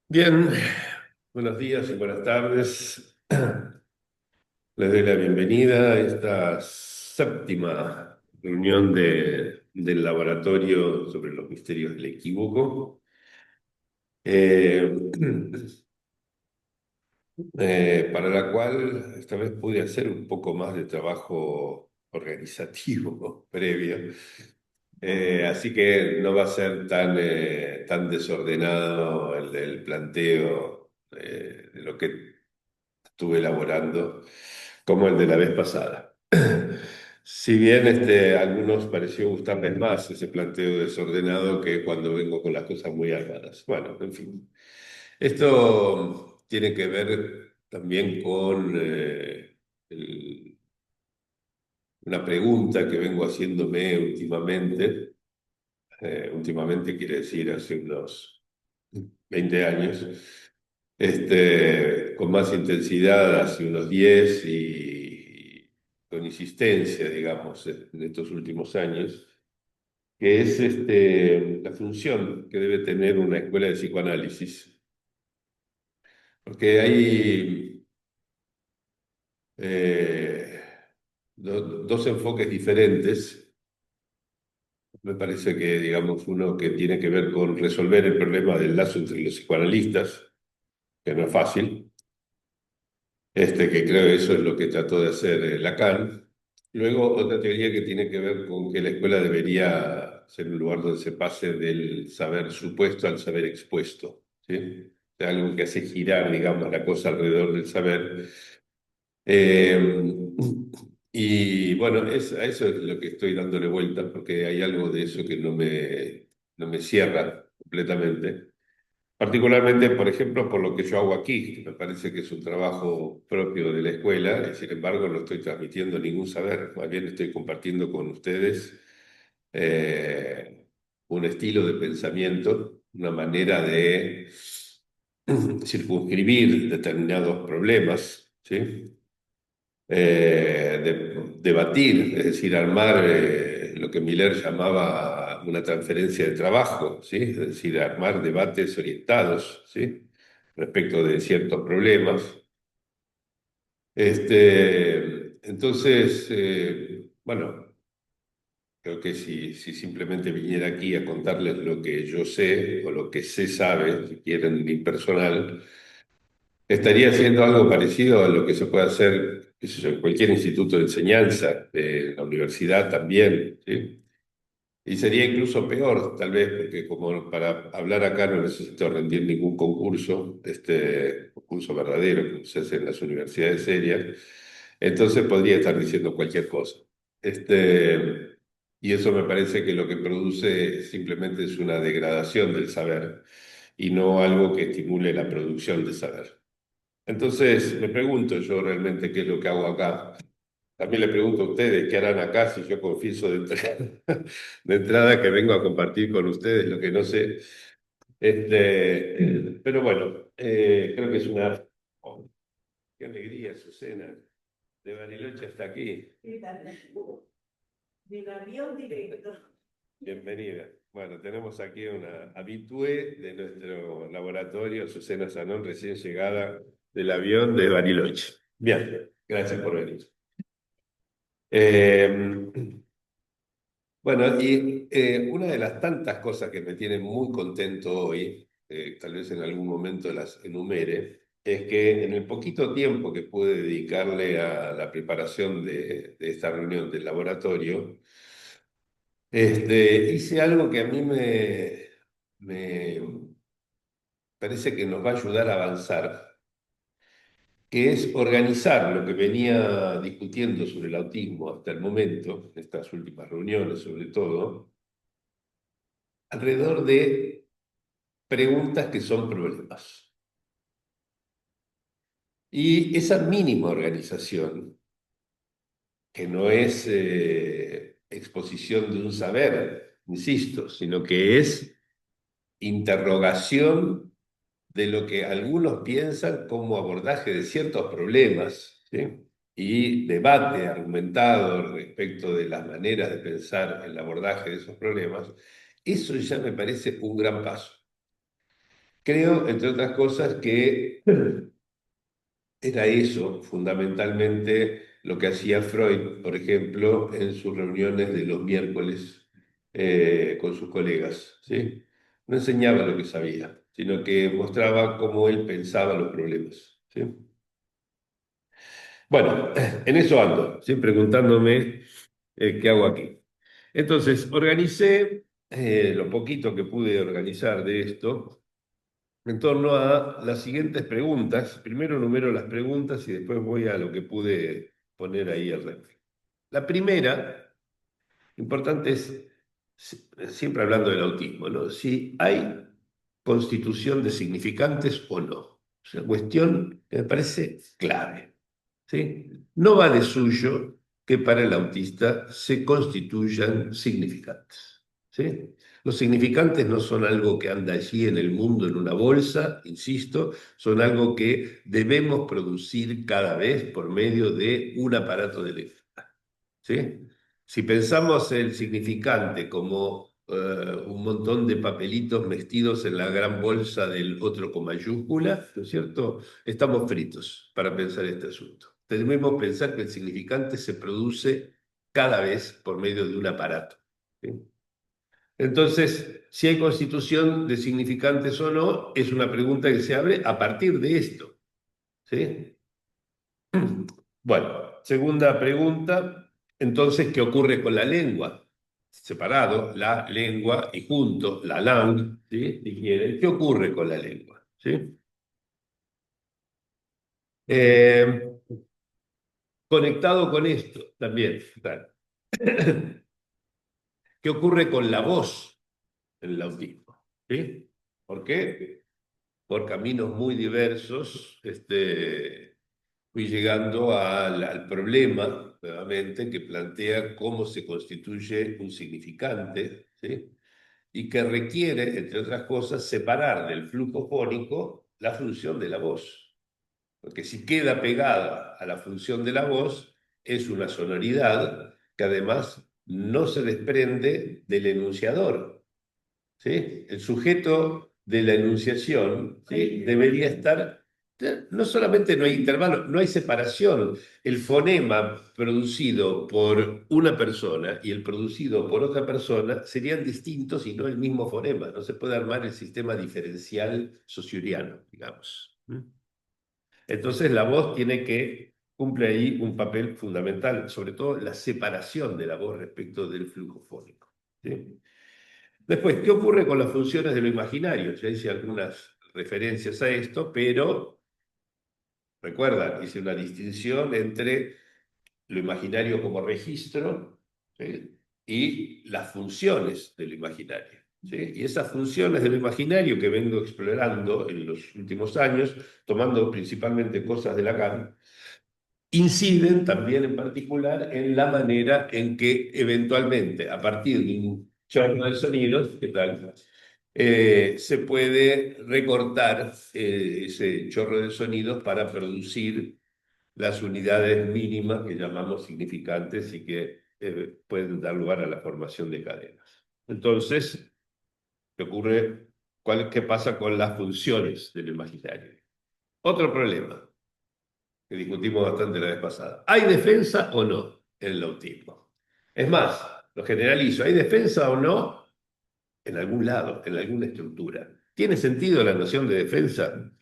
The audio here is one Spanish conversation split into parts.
Bien, buenos días y buenas tardes. Les doy la bienvenida a esta séptima reunión del laboratorio sobre los misterios del equívoco, eh, para la cual esta vez pude hacer un poco más de trabajo organizativo previo. Así que no va a ser tan desordenado el planteo de lo que estuve elaborando como el de la vez pasada. Si bien a algunos pareció gustarles más ese planteo desordenado que cuando vengo con las cosas muy armadas. Bueno, en fin. Esto tiene que ver también con una pregunta que vengo haciéndome últimamente. Últimamente quiere decir hace unos 20 años, con más intensidad hace unos 10 y con insistencia, digamos, en estos últimos años, que es la función que debe tener una escuela de psicoanálisis. Porque hay eh, dos enfoques diferentes. Me parece que, digamos, uno que tiene que ver con resolver el problema del lazo entre los psicoanalistas, que no es fácil, que creo que eso es lo que trató de hacer Lacan. Luego, otra teoría que tiene que ver con que la escuela debería ser un lugar donde se pase del saber supuesto al saber expuesto, ¿sí? O sea, algo que hace girar, digamos, la cosa alrededor del saber. Eh, y bueno, a eso es lo que estoy dándole vuelta, porque hay algo de eso que no me cierra completamente. Particularmente, por ejemplo, por lo que yo hago aquí, que me parece que es un trabajo propio de la escuela, y sin embargo no estoy transmitiendo ningún saber, más bien estoy compartiendo con ustedes eh, un estilo de pensamiento, una manera de circunscribir determinados problemas, ¿sí? Debatir, es decir, armar lo que Miller llamaba una transferencia de trabajo, ¿sí? Es decir, armar debates orientados, ¿sí? Respecto de ciertos problemas. Entonces, bueno, creo que si simplemente viniera aquí a contarles lo que yo sé o lo que se sabe, si quieren, impersonal, estaría haciendo algo parecido a lo que se puede hacer, qué sé yo, en cualquier instituto de enseñanza, de la universidad también, ¿sí? Y sería incluso peor, tal vez, porque como para hablar acá no necesito rendir ningún concurso, concurso verdadero, como se hace en las universidades serias, entonces podría estar diciendo cualquier cosa. Y eso me parece que lo que produce simplemente es una degradación del saber y no algo que estimule la producción de saber. Entonces me pregunto yo realmente qué es lo que hago acá. También le pregunto a ustedes qué harán acá si yo confieso de entrada que vengo a compartir con ustedes lo que no sé. Pero bueno, creo que es una... oh, qué alegría, Susana. De Bariloche hasta aquí. Sí, también. Del avión directo. Bienvenida. Bueno, tenemos aquí una habitué de nuestro laboratorio, Susana Sanón, recién llegada del avión de Bariloche. Bien, gracias por venir. Eh, bueno, y una de las tantas cosas que me tiene muy contento hoy, tal vez en algún momento las enumere, es que en el poquito tiempo que pude dedicarle a la preparación de esta reunión del laboratorio, hice algo que a mí me parece que nos va a ayudar a avanzar, que es organizar lo que venía discutiendo sobre el autismo hasta el momento, en estas últimas reuniones sobre todo, alrededor de preguntas que son problemas. Y esa mínima organización, que no es exposición de un saber, insisto, sino que es interrogación de lo que algunos piensan como abordaje de ciertos problemas, ¿sí? Y debate argumentado respecto de las maneras de pensar el abordaje de esos problemas, Eso ya me parece un gran paso. Creo, entre otras cosas, que era eso fundamentalmente lo que hacía Freud, por ejemplo, en sus reuniones de los miércoles con sus colegas, ¿sí? No enseñaba lo que sabía, sino que mostraba cómo él pensaba los problemas, ¿sí? Bueno, en eso ando, ¿sí? Preguntándome qué hago aquí. Entonces, organicé lo poquito que pude organizar de esto en torno a las siguientes preguntas. Primero numero las preguntas y después voy a lo que pude poner ahí al refri. La primera, importante es, siempre hablando del autismo, ¿no? Si hay constitución de significantes o no. Es una cuestión que me parece clave, ¿sí? No va de suyo que para el autista se constituyan significantes, ¿sí? Los significantes no son algo que anda allí en el mundo en una bolsa, insisto, son algo que debemos producir cada vez por medio de un aparato de lectura, ¿sí? Si pensamos el significante como un montón de papelitos metidos en la gran bolsa del otro con mayúscula, ¿no es cierto? Estamos fritos para pensar este asunto. Debemos pensar que el significante se produce cada vez por medio de un aparato, ¿sí? Entonces, si hay constitución de significantes o no, es una pregunta que se abre a partir de esto, ¿sí? Bueno, segunda pregunta, entonces, ¿qué ocurre con la lengua? Separado, la lengua y junto, la lang, ¿sí? Si quieren, ¿qué ocurre con la lengua? ¿Sí? Eh, conectado con esto también, claro. ¿Qué ocurre con la voz en el autismo? ¿Sí? ¿Por qué? Por caminos muy diversos, fui llegando al problema, nuevamente, que plantea cómo se constituye un significante, ¿sí? Y que requiere, entre otras cosas, separar del flujo fónico la función de la voz. Porque si queda pegada a la función de la voz, es una sonoridad que además no se desprende del enunciador, ¿sí? El sujeto de la enunciación, ¿sí? Debería estar, no solamente no hay intervalo, no hay separación. El fonema producido por una persona y el producido por otra persona serían distintos y no el mismo fonema. No se puede armar el sistema diferencial saussuriano, digamos. Entonces la voz cumple ahí un papel fundamental, sobre todo la separación de la voz respecto del flujo fónico, ¿sí? Después, ¿qué ocurre con las funciones de lo imaginario? Ya hice algunas referencias a esto, pero recuerda, hice una distinción entre lo imaginario como registro, ¿sí? Y las funciones de lo imaginario, ¿sí? Y esas funciones de lo imaginario que vengo explorando en los últimos años, tomando principalmente cosas de Lacan, inciden también en particular en la manera en que eventualmente, a partir de un chorro de sonidos, ¿qué tal? Se puede recortar ese chorro de sonidos para producir las unidades mínimas que llamamos significantes y que pueden dar lugar a la formación de cadenas. Entonces, ¿qué ocurre? ¿Qué pasa con las funciones del imaginario? Otro problema que discutimos bastante la vez pasada. ¿Hay defensa o no en el autismo? Es más, lo generalizo, ¿hay defensa o no en algún lado, en alguna estructura? ¿Tiene sentido la noción de defensa?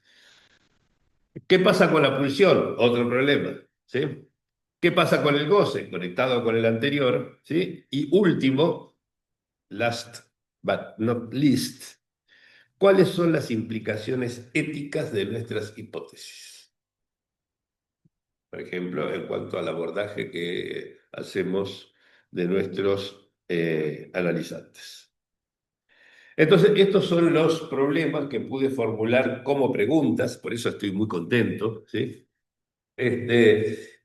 ¿Qué pasa con la pulsión? Otro problema, ¿sí? ¿Qué pasa con el goce? Conectado con el anterior, ¿sí? Y último, last but not least, ¿cuáles son las implicaciones éticas de nuestras hipótesis? Por ejemplo, en cuanto al abordaje que hacemos de nuestros analizantes. Entonces, estos son los problemas que pude formular como preguntas, por eso estoy muy contento, ¿sí?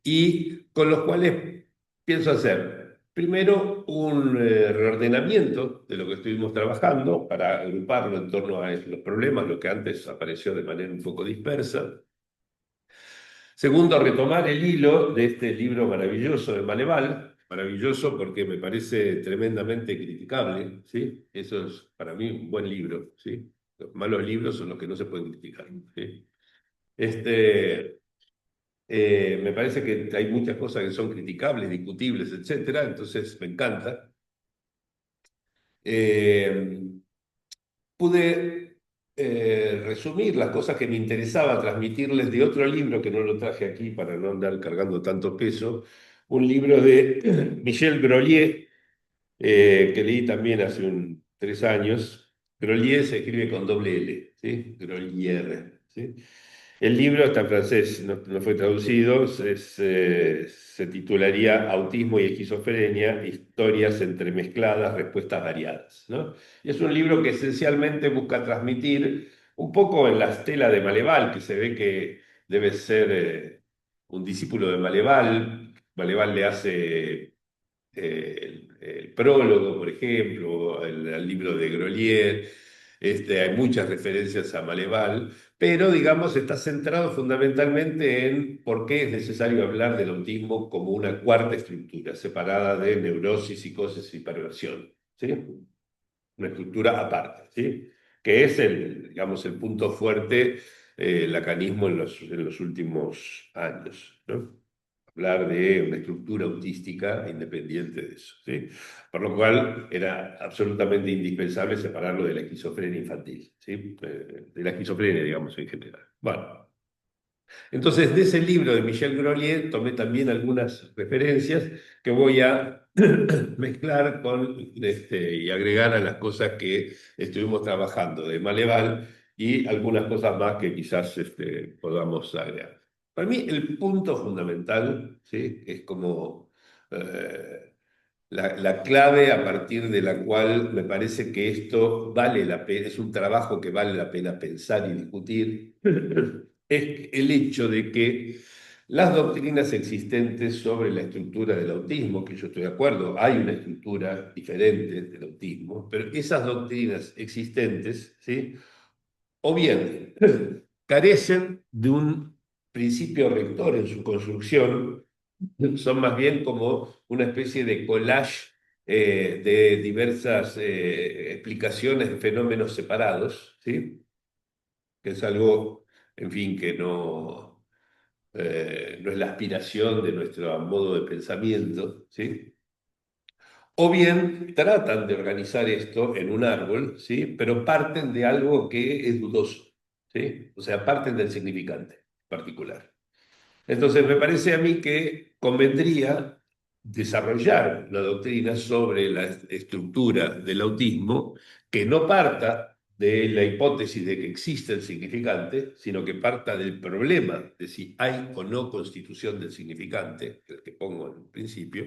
Y con los cuales pienso hacer, primero, un reordenamiento de lo que estuvimos trabajando para agruparlo en torno a los problemas, lo que antes apareció de manera un poco dispersa. Segundo, retomar el hilo de este libro maravilloso de Maneval, maravilloso porque me parece tremendamente criticable, ¿sí? Eso es para mí un buen libro, ¿sí? Los malos libros son los que no se pueden criticar, ¿sí? Este, Me parece que hay muchas cosas que son criticables, discutibles, etcétera, entonces me encanta. Eh, Pude resumir las cosas que me interesaba transmitirles de otro libro que no lo traje aquí para no andar cargando tanto peso, un libro de Michel Grolier, que leí también hace 3 años. Grolier se escribe con doble L, ¿sí? Grolier, ¿sí? El libro está en francés, no fue traducido, se titularía Autismo y esquizofrenia, historias entremezcladas, respuestas variadas, ¿no? Y es un libro que esencialmente busca transmitir un poco en la estela de Maleval, que se ve que debe ser un discípulo de Maleval. Maleval le hace el prólogo, por ejemplo, al libro de Grolier. Hay muchas referencias a Maleval, pero digamos está centrado fundamentalmente en por qué es necesario hablar del autismo como una cuarta estructura, separada de neurosis, psicosis y perversión, ¿sí? Una estructura aparte, ¿sí? Que es digamos, el punto fuerte lacanismo en los últimos años, ¿no? Hablar de una estructura autística independiente de eso, ¿sí? Por lo cual era absolutamente indispensable separarlo de la esquizofrenia infantil, ¿sí? De la esquizofrenia, digamos, en general. Bueno, entonces de ese libro de Michel Grolier tomé también algunas referencias que voy a mezclar y agregar a las cosas que estuvimos trabajando de Maleval y algunas cosas más que quizás podamos agregar. Para mí el punto fundamental, ¿sí? Es como la clave a partir de la cual me parece que esto vale la pena, es un trabajo que vale la pena pensar y discutir, es el hecho de que las doctrinas existentes sobre la estructura del autismo, que yo estoy de acuerdo, hay una estructura diferente del autismo, pero esas doctrinas existentes, ¿sí? O bien carecen de un principio rector en su construcción, son más bien como una especie de collage de diversas explicaciones de fenómenos separados, ¿sí? Que es algo, en fin, que no es la aspiración de nuestro modo de pensamiento, ¿sí? O bien tratan de organizar esto en un árbol, ¿sí? Pero parten de algo que es dudoso, ¿sí? O sea, parten del significante particular. Entonces, me parece a mí que convendría desarrollar una doctrina sobre la estructura del autismo que no parta de la hipótesis de que existe el significante, sino que parta del problema de si hay o no constitución del significante, el que pongo en un principio,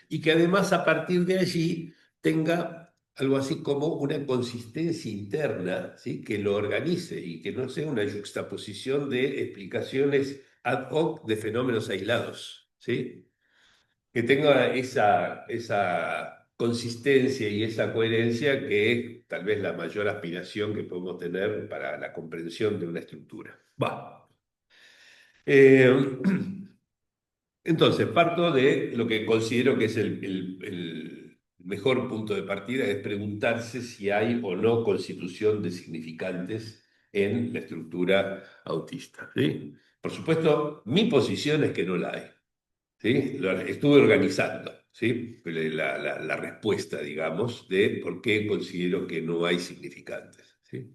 y que además a partir de allí tenga algo así como una consistencia interna, ¿sí? Que lo organice y que no sea una juxtaposición de explicaciones ad hoc de fenómenos aislados, ¿sí? Que tenga esa consistencia y esa coherencia que es tal vez la mayor aspiración que podemos tener para la comprensión de una estructura. Va. Eh, entonces, parto de lo que considero que es el mejor punto de partida, es preguntarse si hay o no constitución de significantes en la estructura autista, ¿sí? Por supuesto, mi posición es que no la hay, ¿sí? Estuve organizando, ¿sí? La respuesta, digamos, de por qué considero que no hay significantes, ¿sí?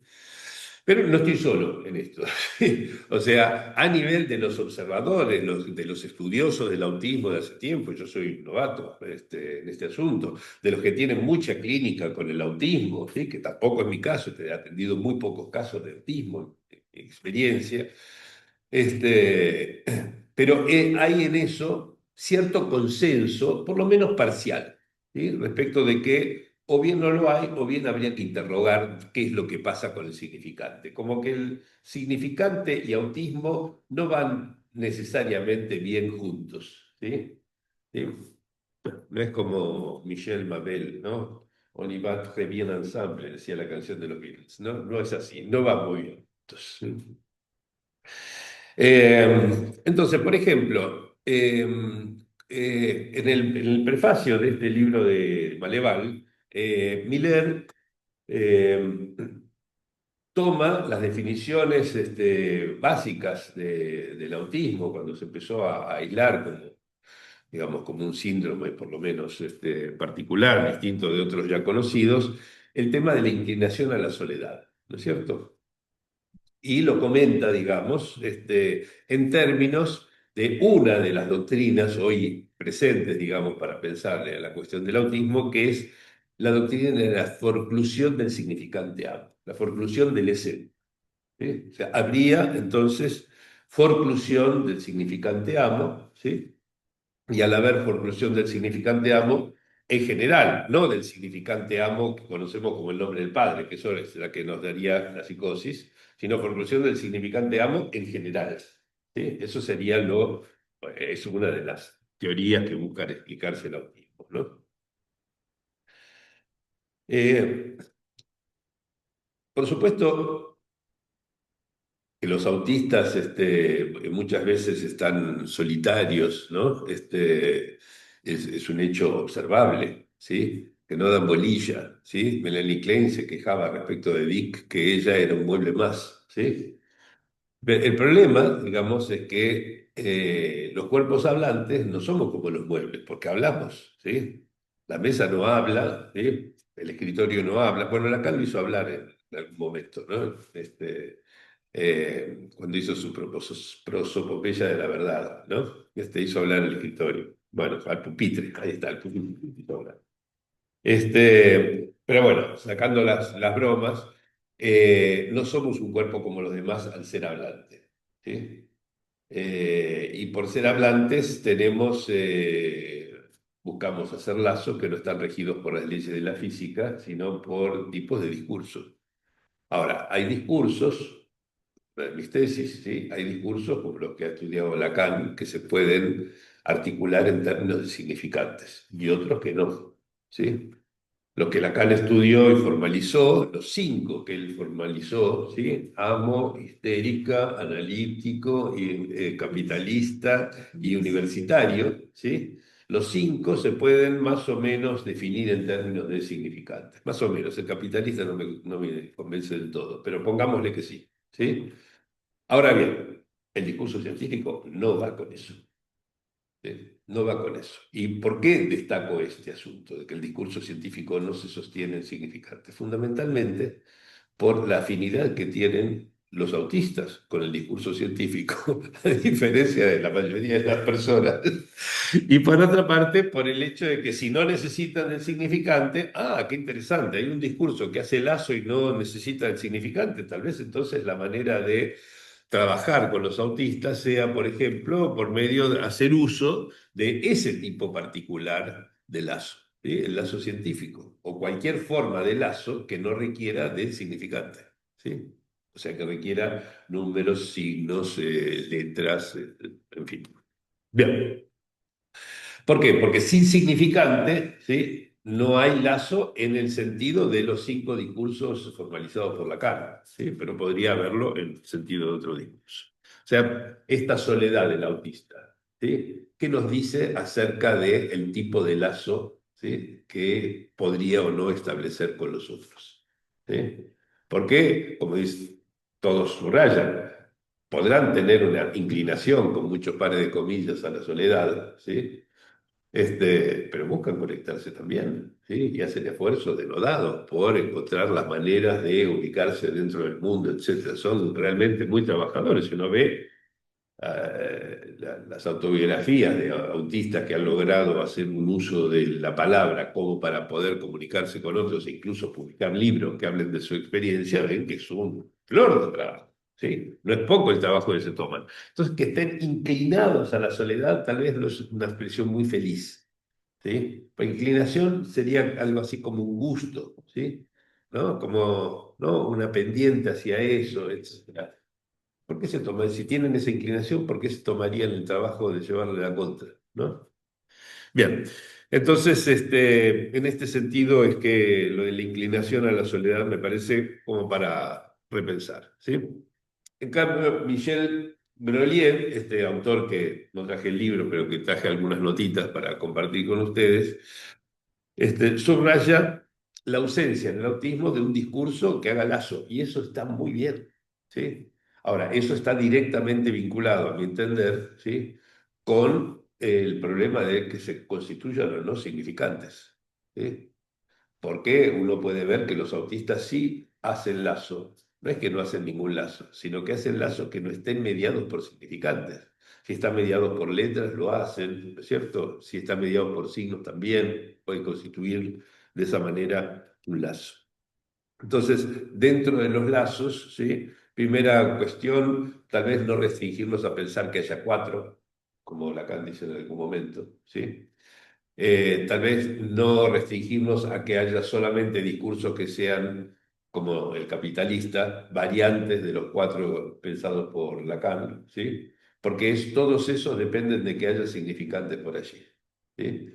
Pero no estoy solo en esto. ¿Sí? O sea, a nivel de los observadores, de los estudiosos del autismo de hace tiempo, yo soy novato en este asunto, de los que tienen mucha clínica con el autismo, ¿sí? Que tampoco es mi caso, he atendido muy pocos casos de autismo, experiencia. Este, pero hay en eso cierto consenso, por lo menos parcial, ¿sí? Respecto de que o bien no lo hay, o bien habría que interrogar qué es lo que pasa con el significante. Como que el significante y autismo no van necesariamente bien juntos, ¿sí? ¿Sí? No es como Michel Mabel, ¿no? On y va très bien ensemble, decía la canción de los Beatles. No, no es así, no va muy bien juntos. Entonces, por ejemplo, en el prefacio de este libro de Maleval, Miller eh, toma las definiciones básicas del autismo cuando se empezó a aislar como, digamos, como un síndrome por lo menos particular, distinto de otros ya conocidos, el tema de la inclinación a la soledad, ¿no es cierto? Y lo comenta, digamos, en términos de una de las doctrinas hoy presentes, digamos, para pensarle a la cuestión del autismo, que es la doctrina de la forclusión del significante amo, la forclusión del ese. ¿Sí? O sea, habría entonces forclusión del significante amo, ¿sí? Y al haber forclusión del significante amo, en general, no del significante amo que conocemos como el nombre del padre, que eso es la que nos daría la psicosis, sino forclusión del significante amo en general. ¿Sí? Eso sería es una de las teorías que buscan explicarse el autismo, ¿no? Eh, por supuesto, que los autistas muchas veces están solitarios, ¿no? Es un hecho observable, ¿sí? Que no dan bolilla, ¿sí? Melanie Klein se quejaba respecto de Dick que ella era un mueble más, ¿sí? El problema, digamos, es que los cuerpos hablantes no somos como los muebles, porque hablamos, ¿sí? La mesa no habla, ¿sí? El escritorio no habla. Bueno, Lacan lo hizo hablar en algún momento, ¿no? Cuando hizo su prosopopeya de la verdad, ¿no? Hizo hablar el escritorio. Bueno, al pupitre, ahí está, el pupitre hizo hablar. Pero bueno, sacando las bromas, no somos un cuerpo como los demás al ser hablante, ¿sí? Y por ser hablantes buscamos hacer lazos que no están regidos por las leyes de la física, sino por tipos de discursos. Ahora, hay discursos, en mis tesis, ¿sí? Hay discursos como los que ha estudiado Lacan que se pueden articular en términos de significantes y otros que no, ¿sí? Lo que Lacan estudió y formalizó, los cinco que él formalizó, ¿sí? Amo, histérica, analítico, capitalista y universitario, ¿sí? Los cinco se pueden más o menos definir en términos de significantes. Más o menos, el capitalista no me convence del todo, pero pongámosle que sí, ¿sí? Ahora bien, el discurso científico no va con eso. No va con eso. ¿Y por qué destaco este asunto de que el discurso científico no se sostiene en significante? Fundamentalmente por la afinidad que tienen los autistas con el discurso científico, a diferencia de la mayoría de las personas. Y por otra parte, por el hecho de que si no necesitan el significante, qué interesante, hay un discurso que hace lazo y no necesita el significante, tal vez entonces la manera de trabajar con los autistas sea, por ejemplo, por medio de hacer uso de ese tipo particular de lazo, ¿sí? El lazo científico, o cualquier forma de lazo que no requiera del significante, ¿sí? O sea, que requiera números, signos, letras, en fin. Bien. ¿Por qué? Porque sin significante, ¿sí? No hay lazo en el sentido de los cinco discursos formalizados por Lacan, ¿sí? Pero podría haberlo en el sentido de otro discurso. O sea, esta soledad del autista, ¿sí? ¿Qué nos dice acerca del tipo de lazo, ¿sí? Que podría o no establecer con los otros? ¿Sí? Porque, como dice, todos subrayan, podrán tener una inclinación, con muchos pares de comillas, a la soledad, ¿sí? Pero buscan conectarse también, ¿sí? Y hacen esfuerzos denodados por encontrar las maneras de ubicarse dentro del mundo, etcétera. Son realmente muy trabajadores. Si uno ve las autobiografías de autistas que han logrado hacer un uso de la palabra como para poder comunicarse con otros e incluso publicar libros que hablen de su experiencia, ven que es un flor de trabajo. ¿Sí? No es poco el trabajo que se toman. Entonces, que estén inclinados a la soledad tal vez no es una expresión muy feliz. ¿Sí? Pues inclinación sería algo así como un gusto, ¿sí? ¿No? Como, ¿no? Una pendiente hacia eso, etc. ¿Por qué se toma? Si tienen esa inclinación, ¿por qué se tomarían el trabajo de llevarle la contra? ¿No? Bien, entonces, en este sentido es que lo de la inclinación a la soledad me parece como para repensar, ¿sí? En cambio, Michel Grolier, este autor que no traje el libro, pero que traje algunas notitas para compartir con ustedes, subraya la ausencia en el autismo de un discurso que haga lazo, y eso está muy bien, ¿sí? Ahora, eso está directamente vinculado, a mi entender, ¿sí? Con el problema de que se constituyan o no significantes, ¿sí? Porque uno puede ver que los autistas sí hacen lazo. No es que no hacen ningún lazo, sino que hacen lazos que no estén mediados por significantes. Si están mediados por letras, lo hacen, ¿no es cierto? Si están mediados por signos, también pueden constituir de esa manera un lazo. Entonces, dentro de los lazos, ¿sí? Primera cuestión, tal vez no restringirlos a pensar que haya cuatro, como Lacan dice en algún momento, ¿sí? Tal vez no restringirnos a que haya solamente discursos que sean, como el capitalista, variantes de los cuatro pensados por Lacan, ¿sí? Porque todos esos dependen de que haya significantes por allí, ¿sí?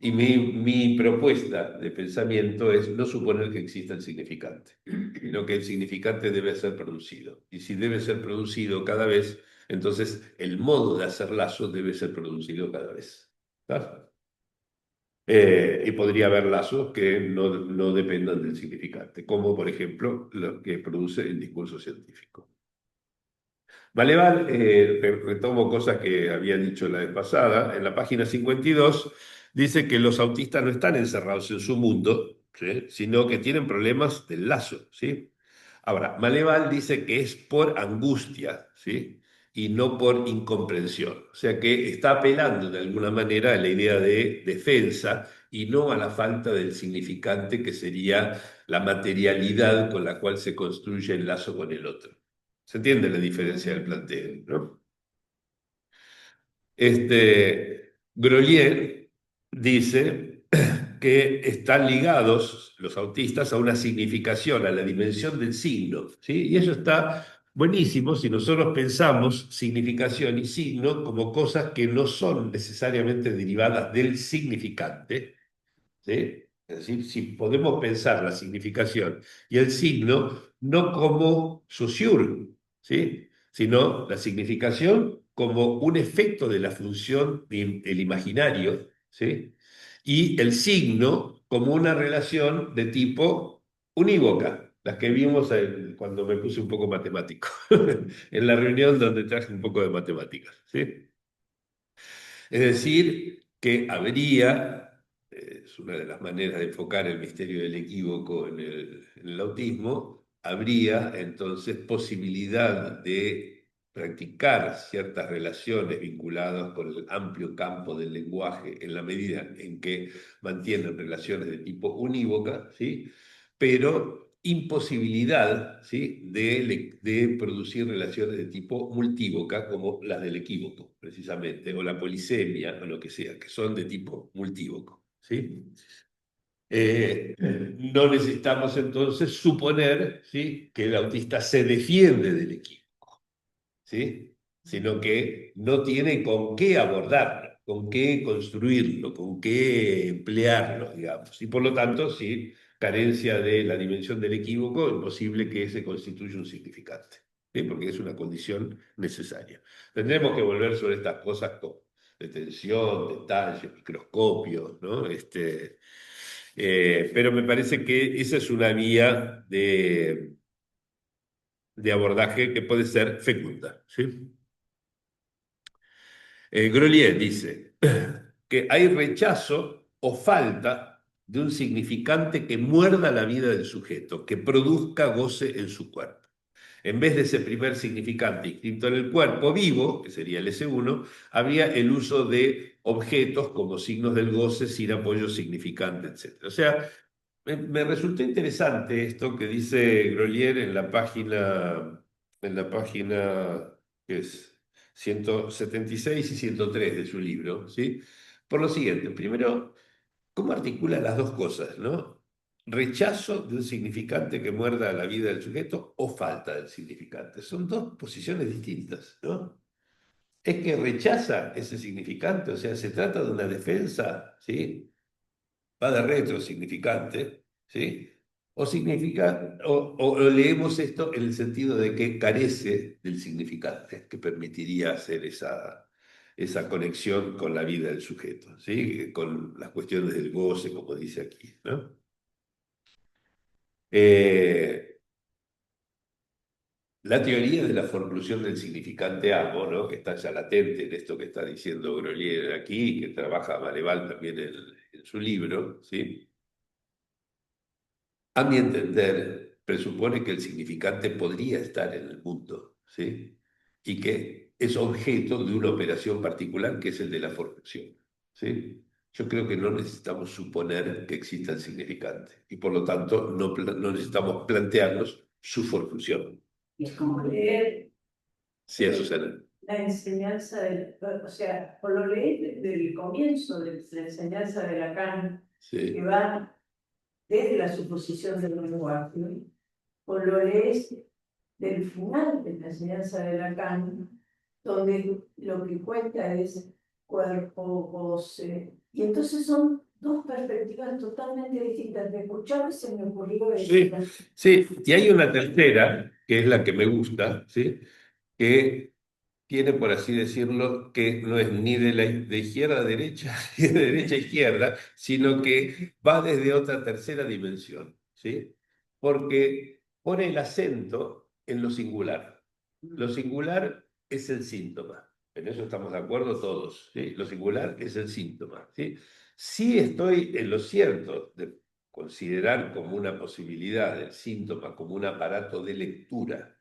Y mi propuesta de pensamiento es no suponer que exista el significante, sino que el significante debe ser producido. Y si debe ser producido cada vez, entonces el modo de hacer lazo debe ser producido cada vez. ¿Está? Y podría haber lazos que no dependan del significante, como por ejemplo lo que produce el discurso científico. Valeval, retomo cosas que había dicho la vez pasada, en la página 52 dice que los autistas no están encerrados en su mundo, ¿sí? Sino que tienen problemas del lazo, ¿sí? Ahora, Maleval dice que es por angustia, ¿sí? Y no por incomprensión. O sea que está apelando de alguna manera a la idea de defensa y no a la falta del significante que sería la materialidad con la cual se construye el lazo con el otro. ¿Se entiende la diferencia del planteo, no? Grolier dice que están ligados los autistas a una significación, a la dimensión del signo, ¿sí? Y eso está buenísimo si nosotros pensamos significación y signo como cosas que no son necesariamente derivadas del significante, ¿sí? Es decir, si podemos pensar la significación y el signo no como saussure, ¿sí? Sino la significación como un efecto de la función del imaginario, ¿sí? Y el signo como una relación de tipo unívoca, las que vimos cuando me puse un poco matemático, en la reunión donde traje un poco de matemáticas, ¿sí? Es decir, que habría, es una de las maneras de enfocar el misterio del equívoco en el autismo, habría entonces posibilidad de practicar ciertas relaciones vinculadas con el amplio campo del lenguaje en la medida en que mantienen relaciones de tipo unívoca, ¿sí? Pero imposibilidad, ¿sí? de producir relaciones de tipo multívoca, como las del equívoco, precisamente, o la polisemia, o lo que sea, que son de tipo multívoco, ¿sí? No necesitamos entonces suponer, ¿sí? que el autista se defiende del equívoco, ¿sí? Sino que no tiene con qué abordarlo, con qué construirlo, con qué emplearlo, digamos. Y por lo tanto, sí, carencia de la dimensión del equívoco, es posible que se constituya un significante, ¿sí? Porque es una condición necesaria. Tendremos que volver sobre estas cosas con detención, detalles, microscopios, ¿no? Pero me parece que esa es una vía de abordaje que puede ser fecunda, ¿sí? Grolier dice que hay rechazo o falta de un significante que muerda la vida del sujeto, que produzca goce en su cuerpo. En vez de ese primer significante inscrito en el cuerpo vivo, que sería el S1, habría el uso de objetos como signos del goce sin apoyo significante, etc. O sea, me resultó interesante esto que dice Grolier en la página que es 176 y 103 de su libro, ¿sí? Por lo siguiente, primero, ¿cómo articula las dos cosas, no? Rechazo de un significante que muerda la vida del sujeto o falta del significante. Son dos posiciones distintas, ¿no? Es que rechaza ese significante, o sea, se trata de una defensa, ¿sí? Va de retro significante, ¿sí? o significa, o leemos esto en el sentido de que carece del significante que permitiría hacer esa conexión con la vida del sujeto, ¿sí? Con las cuestiones del goce, como dice aquí, ¿no? Eh, la teoría de la forclusión del significante amo, ¿no? Que está ya latente en esto que está diciendo Grolier aquí, que trabaja Mareval también en su libro, ¿sí? A mi entender, presupone que el significante podría estar en el mundo, ¿sí? Y que es objeto de una operación particular que es el de la formación, ¿sí? Yo creo que no necesitamos suponer que exista el significante y por lo tanto no necesitamos plantearnos su formación. Es como leer Sí, Susana. la enseñanza del, o sea, o lo lees desde el comienzo de la enseñanza de Lacan, que Sí. va desde la suposición del lenguaje, o lo lees del final de la enseñanza de Lacan, donde lo que cuenta es cuerpo, goce, y entonces son dos perspectivas totalmente distintas. De escuchar se me ocurrió Sí, esta. sí, y hay una tercera, que es la que me gusta, ¿sí? Que tiene, por así decirlo, que no es ni de izquierda a derecha, ni de derecha a izquierda, sino que va desde otra tercera dimensión, ¿sí? Porque pone el acento en lo singular. Lo singular es el síntoma. En eso estamos de acuerdo todos, ¿sí? Lo singular es el síntoma, ¿sí? Sí estoy en lo cierto de considerar como una posibilidad el síntoma como un aparato de lectura,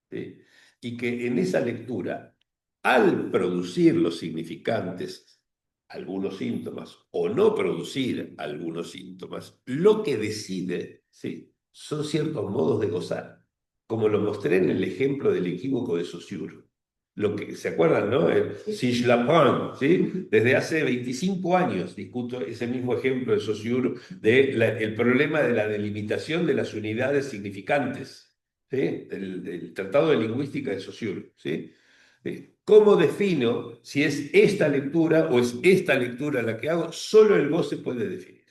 ¿sí? Y que en esa lectura, al producir los significantes, algunos síntomas, o no producir algunos síntomas, lo que decide, ¿sí? Son ciertos modos de gozar, como lo mostré en el ejemplo del equívoco de Saussure. Lo que, ¿se acuerdan, no? Si je l'apprends, ¿sí? Desde hace 25 años discuto ese mismo ejemplo de Saussure, el problema de la delimitación de las unidades significantes, ¿sí? Del Tratado de Lingüística de Saussure, ¿sí? ¿Cómo defino si es esta lectura o es esta lectura la que hago? Solo el goce puede definir,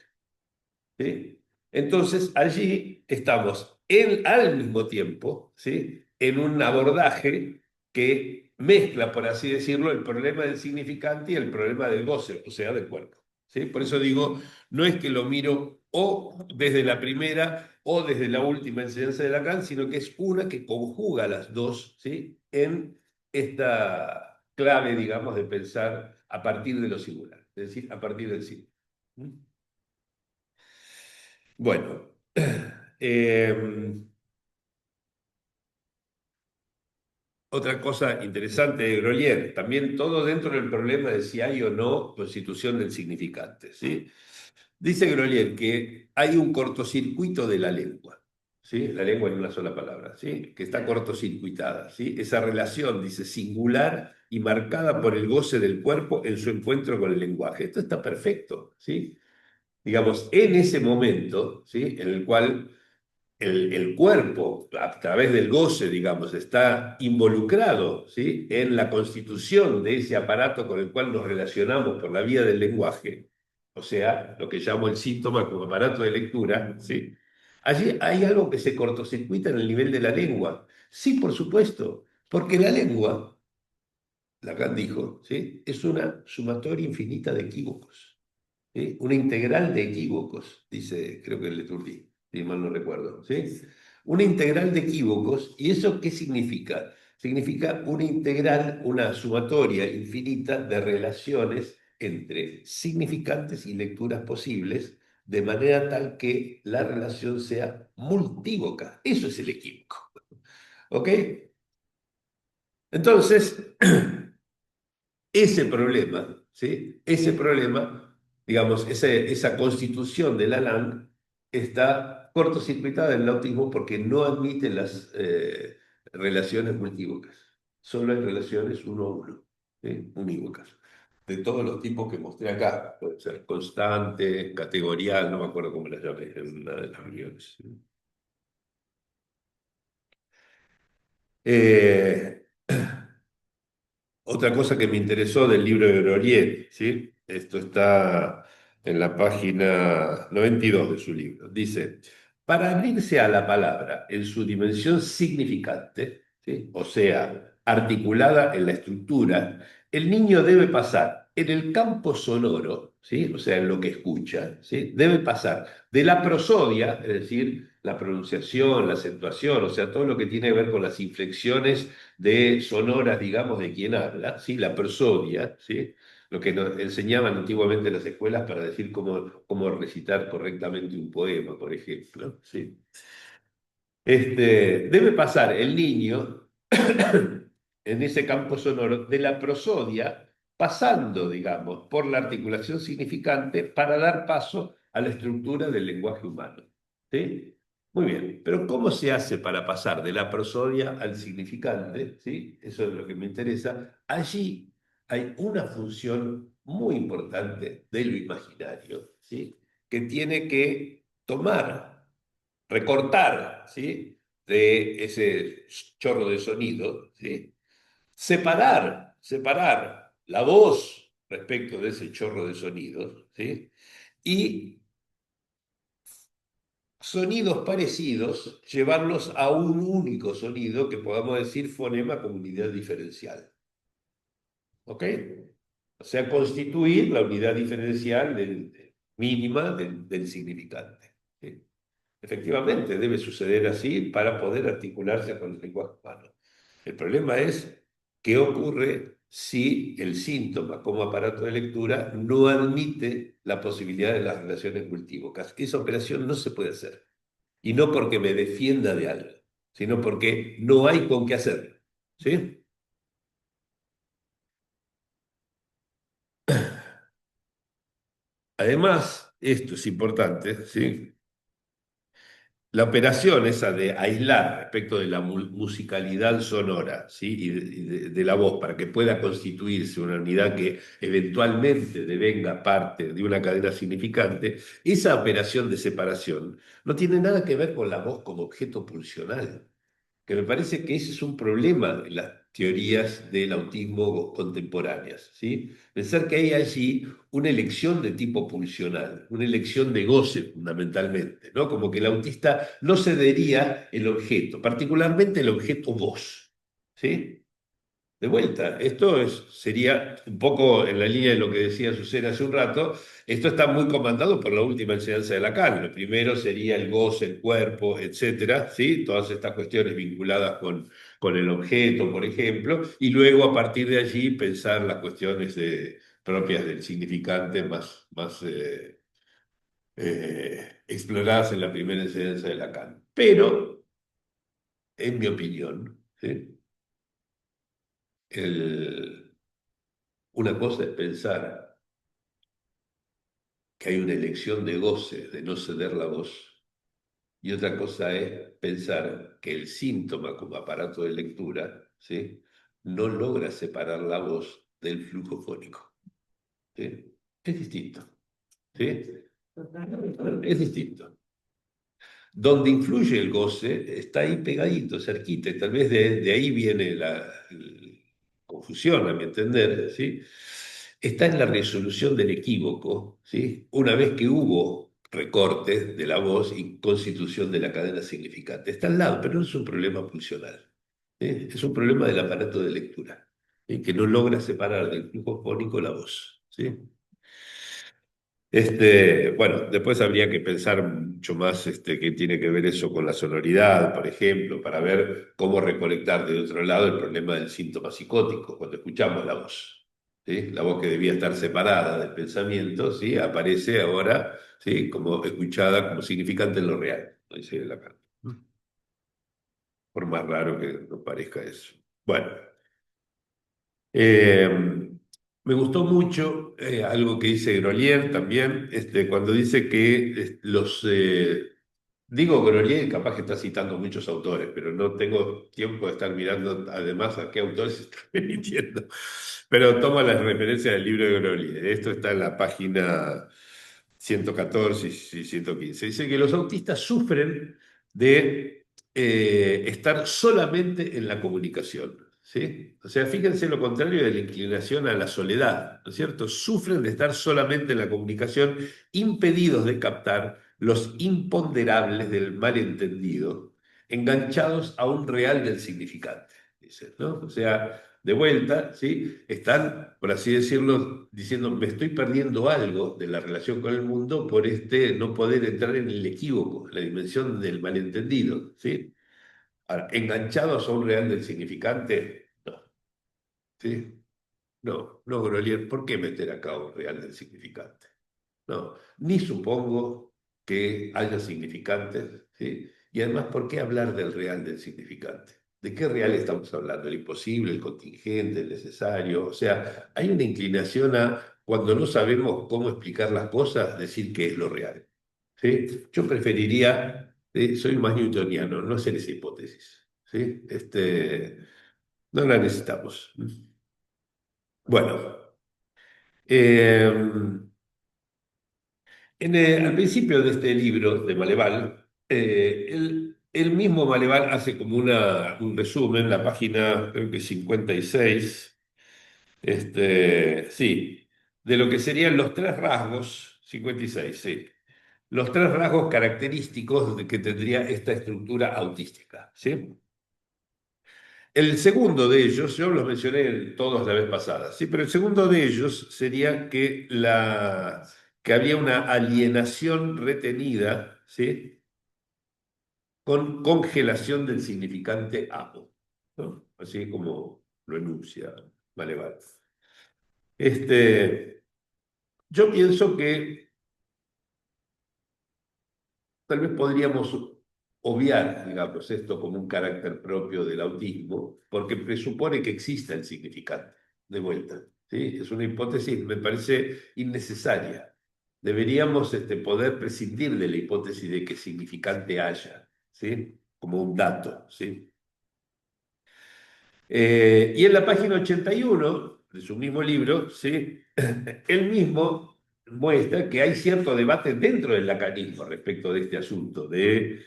¿sí? Entonces, allí estamos al mismo tiempo, ¿sí? En un abordaje que mezcla, por así decirlo, el problema del significante y el problema del goce, o sea, del cuerpo, ¿sí? Por eso digo, no es que lo miro o desde la primera o desde la última enseñanza de Lacan, sino que es una que conjuga las dos, ¿sí? En esta clave, digamos, de pensar a partir de lo singular, es decir, a partir del sí. Bueno, otra cosa interesante de Grolier, también todo dentro del problema de si hay o no constitución del significante, ¿sí? Dice Grolier que hay un cortocircuito de la lengua, ¿sí? La lengua en una sola palabra, ¿sí? Que está cortocircuitada, ¿sí? Esa relación, dice, singular y marcada por el goce del cuerpo en su encuentro con el lenguaje. Esto está perfecto, ¿sí? Digamos, en ese momento, ¿sí? En el cual el cuerpo, a través del goce, digamos, está involucrado, ¿sí? En la constitución de ese aparato con el cual nos relacionamos por la vía del lenguaje, o sea, lo que llamo el síntoma como aparato de lectura, ¿sí? Allí hay algo que se cortocircuita en el nivel de la lengua. Sí, por supuesto, porque la lengua, Lacan dijo, ¿sí? Es una sumatoria infinita de equívocos. ¿Sí? Una integral de equívocos, dice, creo que Leturdi, si mal no recuerdo, ¿sí? Una integral de equívocos, ¿y eso qué significa? Significa una integral, una sumatoria infinita de relaciones entre significantes y lecturas posibles, de manera tal que la relación sea multívoca. Eso es el equívoco. ¿Ok? Entonces, ese problema, ¿sí? Ese problema, digamos, esa constitución de la LAN está cortocircuitada en el autismo porque no admite las relaciones multívocas. Solo hay relaciones uno a uno, ¿sí? Unívocas. De todos los tipos que mostré acá. Puede ser constante, categorial, no me acuerdo cómo las llamé en una de las reuniones. Eh, Otra cosa que me interesó del libro de Grolier, ¿sí? Esto está en la página 92 de su libro. Dice, para abrirse a la palabra en su dimensión significante, ¿sí? O sea, articulada en la estructura, el niño debe pasar en el campo sonoro, ¿sí? O sea, en lo que escucha, ¿sí? Debe pasar de la prosodia, es decir, la pronunciación, la acentuación, o sea, todo lo que tiene que ver con las inflexiones de sonoras, digamos, de quien habla, ¿sí? La prosodia, ¿sí? Lo que nos enseñaban antiguamente en las escuelas para decir cómo recitar correctamente un poema, por ejemplo, ¿sí? Debe pasar el niño en ese campo sonoro de la prosodia, pasando, digamos, por la articulación significante para dar paso a la estructura del lenguaje humano. ¿Sí? Muy bien, pero ¿cómo se hace para pasar de la prosodia al significante? ¿Sí? Eso es lo que me interesa. Allí hay una función muy importante de lo imaginario, ¿sí? Que tiene que tomar, recortar, ¿sí? De ese chorro de sonido, ¿sí? Separar la voz respecto de ese chorro de sonidos, ¿sí? Y sonidos parecidos, llevarlos a un único sonido que podamos decir fonema como unidad diferencial. ¿Ok? O sea, constituir la unidad diferencial mínima del significante. ¿Sí? Efectivamente, debe suceder así para poder articularse con el lenguaje humano. El problema es qué ocurre si el síntoma como aparato de lectura no admite la posibilidad de las relaciones multívocas. Esa operación no se puede hacer. Y no porque me defienda de algo, sino porque no hay con qué hacerlo. ¿Sí? Además, esto es importante, ¿sí? La operación esa de aislar respecto de la musicalidad sonora, ¿sí? Y de la voz para que pueda constituirse una unidad que eventualmente devenga parte de una cadena significante, esa operación de separación no tiene nada que ver con la voz como objeto pulsional, que me parece que ese es un problema en las teorías del autismo contemporáneas, ¿sí? Pensar que hay allí una elección de tipo pulsional, una elección de goce fundamentalmente, ¿no? Como que el autista no cedería el objeto, particularmente el objeto voz, ¿sí? De vuelta, sería un poco en la línea de lo que decía Susana hace un rato, esto está muy comandado por la última enseñanza de Lacan. Lo primero sería el goce, el cuerpo, etcétera, ¿sí? Todas estas cuestiones vinculadas con el objeto, por ejemplo, y luego a partir de allí pensar las cuestiones propias del significante más exploradas en la primera enseñanza de Lacan. Pero, en mi opinión, ¿sí? El, una cosa es pensar que hay una elección de goce, de no ceder la voz, y otra cosa es pensar que el síntoma como aparato de lectura, ¿sí? No logra separar la voz del flujo fónico. ¿Sí? Es distinto. ¿Sí? Es distinto. Donde influye el goce está ahí pegadito, cerquita, y tal vez de ahí viene la confusión, a mi entender, ¿sí? Está en la resolución del equívoco, ¿sí? Una vez que hubo recortes de la voz y constitución de la cadena significante. Está al lado, pero no es un problema pulsional, ¿sí? Es un problema del aparato de lectura, ¿sí? Que no logra separar del flujo fónico la voz, ¿sí? Bueno, después habría que pensar mucho más qué tiene que ver eso con la sonoridad, por ejemplo, para ver cómo recolectar de otro lado el problema del síntoma psicótico, cuando escuchamos la voz. ¿Sí? La voz que debía estar separada del pensamiento, ¿sí? Aparece ahora, ¿sí? Como escuchada como significante en lo real, ¿no? Dice Lacan. Por más raro que nos parezca eso. Bueno. Eh, Me gustó mucho algo que dice Grolier también, cuando dice que digo Grolier, capaz que está citando muchos autores, pero no tengo tiempo de estar mirando además a qué autores se está remitiendo. Pero toma las referencias del libro de Grolier. Esto está en la página 114 y 115. Dice que los autistas sufren de estar solamente en la comunicación. ¿Sí? O sea, fíjense lo contrario de la inclinación a la soledad, ¿no es cierto? Sufren de estar solamente en la comunicación, impedidos de captar los imponderables del malentendido, enganchados a un real del significante, dice, ¿no? O sea, de vuelta, ¿sí? Están, por así decirlo, diciendo, me estoy perdiendo algo de la relación con el mundo por este no poder entrar en el equívoco, la dimensión del malentendido, ¿sí? Ahora, enganchados a un real del significante, no, ¿sí? No, no, Grolier, ¿por qué meter acá un real del significante? No, ni supongo que haya significantes, ¿sí? Y además, ¿por qué hablar del real del significante? ¿De qué real estamos hablando? ¿El imposible, el contingente, el necesario? O sea, hay una inclinación a, cuando no sabemos cómo explicar las cosas, decir qué es lo real, ¿sí? Yo preferiría, soy más newtoniano, no hacer esa hipótesis, ¿sí? No la necesitamos. Bueno. eh, al principio de este libro de Maleval, el mismo Maleval hace como un resumen, la página creo que 56, sí, de lo que serían los tres rasgos, 56, sí, los tres rasgos característicos de que tendría esta estructura autística, ¿sí? El segundo de ellos, yo los mencioné todos la vez pasada, sí, pero el segundo de ellos sería que había una alienación retenida, ¿sí? Con congelación del significante amo, ¿no? Así como lo enuncia Malevich. Yo pienso que tal vez podríamos obviar, digamos, esto como un carácter propio del autismo, porque presupone que exista el significante, de vuelta. ¿Sí? Es una hipótesis, me parece, innecesaria. Deberíamos poder prescindir de la hipótesis de que significante haya, ¿sí? Como un dato. ¿Sí? Y en la página 81 de su mismo libro, ¿sí? Él mismo muestra que hay cierto debate dentro del lacanismo respecto de este asunto, de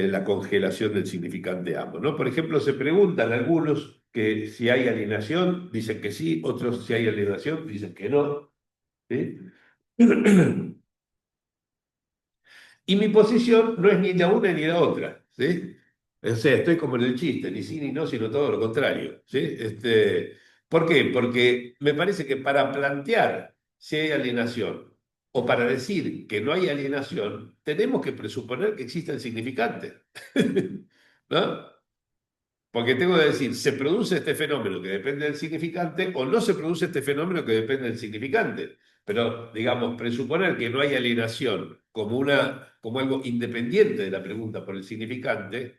la congelación del significante amo, ¿no? Por ejemplo, se preguntan algunos que si hay alienación, dicen que sí, otros si hay alienación, dicen que no. ¿Sí? Y mi posición no es ni la una ni la otra, ¿sí? O sea, estoy como en el chiste, ni sí ni no, sino todo lo contrario, ¿sí? ¿Por qué? Porque me parece que para plantear si hay alienación o para decir que no hay alienación, tenemos que presuponer que existe el significante, ¿no? Porque tengo que decir, ¿se produce este fenómeno que depende del significante o no se produce este fenómeno que depende del significante? Pero, digamos, presuponer que no hay alienación como algo independiente de la pregunta por el significante,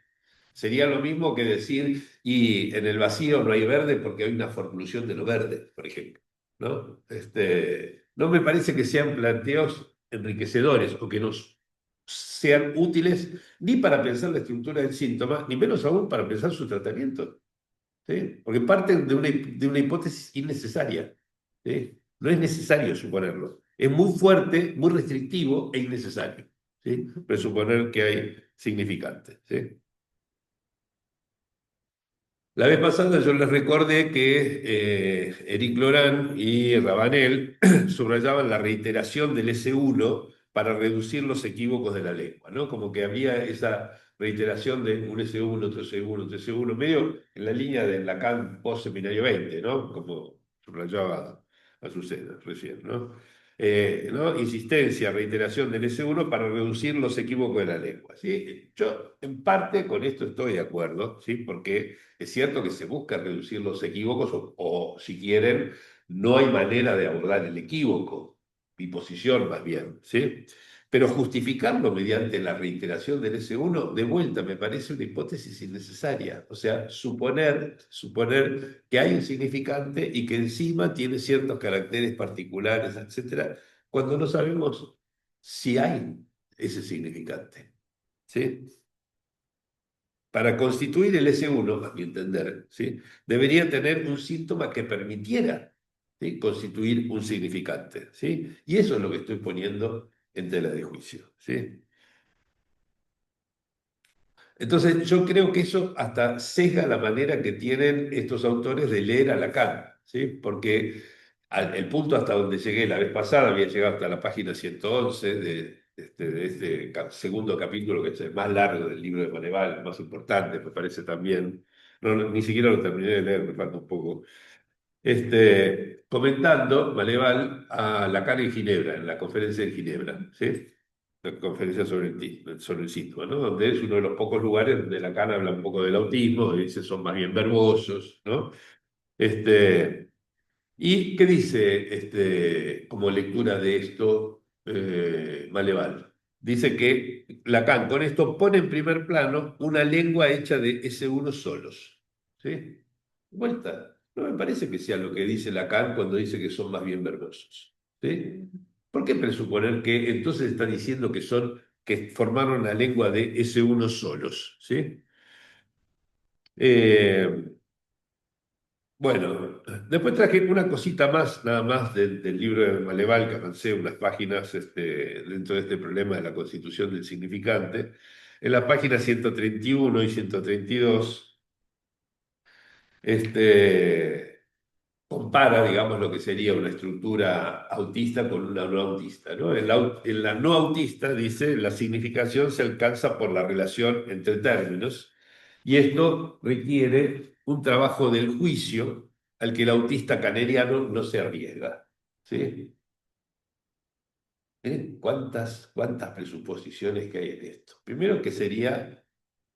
sería lo mismo que decir, y en el vacío no hay verde porque hay una formulación de lo verde, por ejemplo. ¿No? No me parece que sean planteos enriquecedores o que nos sean útiles ni para pensar la estructura del síntoma, ni menos aún para pensar su tratamiento, ¿sí? Porque parten de una hipótesis innecesaria, ¿sí? No es necesario suponerlo. Es muy fuerte, muy restrictivo e innecesario, ¿sí? Presuponer que hay significante, ¿sí? La vez pasada yo les recordé que Eric Laurent y Rabanel subrayaban la reiteración del S1 para reducir los equívocos de la lengua, ¿no? Como que había esa reiteración de un S1, otro S1, otro S1, medio en la línea de Lacan post-seminario 20, ¿no? Como subrayaba Azucena recién, ¿no? ¿No? Insistencia, reiteración del S1 para reducir los equívocos de la lengua, ¿sí? Yo en parte con esto estoy de acuerdo, ¿sí? Porque es cierto que se busca reducir los equívocos o, si quieren, no hay manera de abordar el equívoco, mi posición más bien, ¿sí? Pero justificarlo mediante la reiteración del S1, de vuelta, me parece una hipótesis innecesaria. O sea, suponer que hay un significante y que encima tiene ciertos caracteres particulares, etcétera, cuando no sabemos si hay ese significante, ¿sí? Para constituir el S1, a mi entender, ¿sí? Debería tener un síntoma que permitiera, ¿sí? Constituir un significante, ¿sí? Y eso es lo que estoy poniendo en tela de juicio, ¿sí? Entonces, yo creo que eso hasta sesga la manera que tienen estos autores de leer a Lacan, ¿sí? Porque el punto hasta donde llegué la vez pasada, había llegado hasta la página 111 de este segundo capítulo, que es el más largo del libro de Maneval, el más importante, me parece también. No, ni siquiera lo terminé de leer, me falta un poco. Comentando Maneval a Lacan en Ginebra, en la conferencia de Ginebra, ¿sí? La conferencia sobre el síntoma, ¿no? Donde es uno de los pocos lugares donde Lacan habla un poco del autismo, y dice son más bien verbosos, ¿no? Este, ¿Y qué dice como lectura de esto Maleval? Dice que Lacan con esto pone en primer plano una lengua hecha de ese uno solos. ¿Sí? Vuelta. No me parece que sea lo que dice Lacan cuando dice que son más bien verbosos. ¿Sí? ¿Por qué presuponer que entonces está diciendo que son, que formaron la lengua de ese uno solos? ¿Sí? Eh, bueno, después traje una cosita más, nada más del libro de Maleval, que avancé unas páginas dentro de este problema de la constitución del significante. En las páginas 131 y 132, este, compara, digamos, lo que sería una estructura autista con una no autista, ¿no? En la no autista, dice, la significación se alcanza por la relación entre términos, y esto requiere un trabajo del juicio al que el autista caneriano no se arriesga. ¿Sí? ¿Cuántas presuposiciones que hay en esto? Primero que sería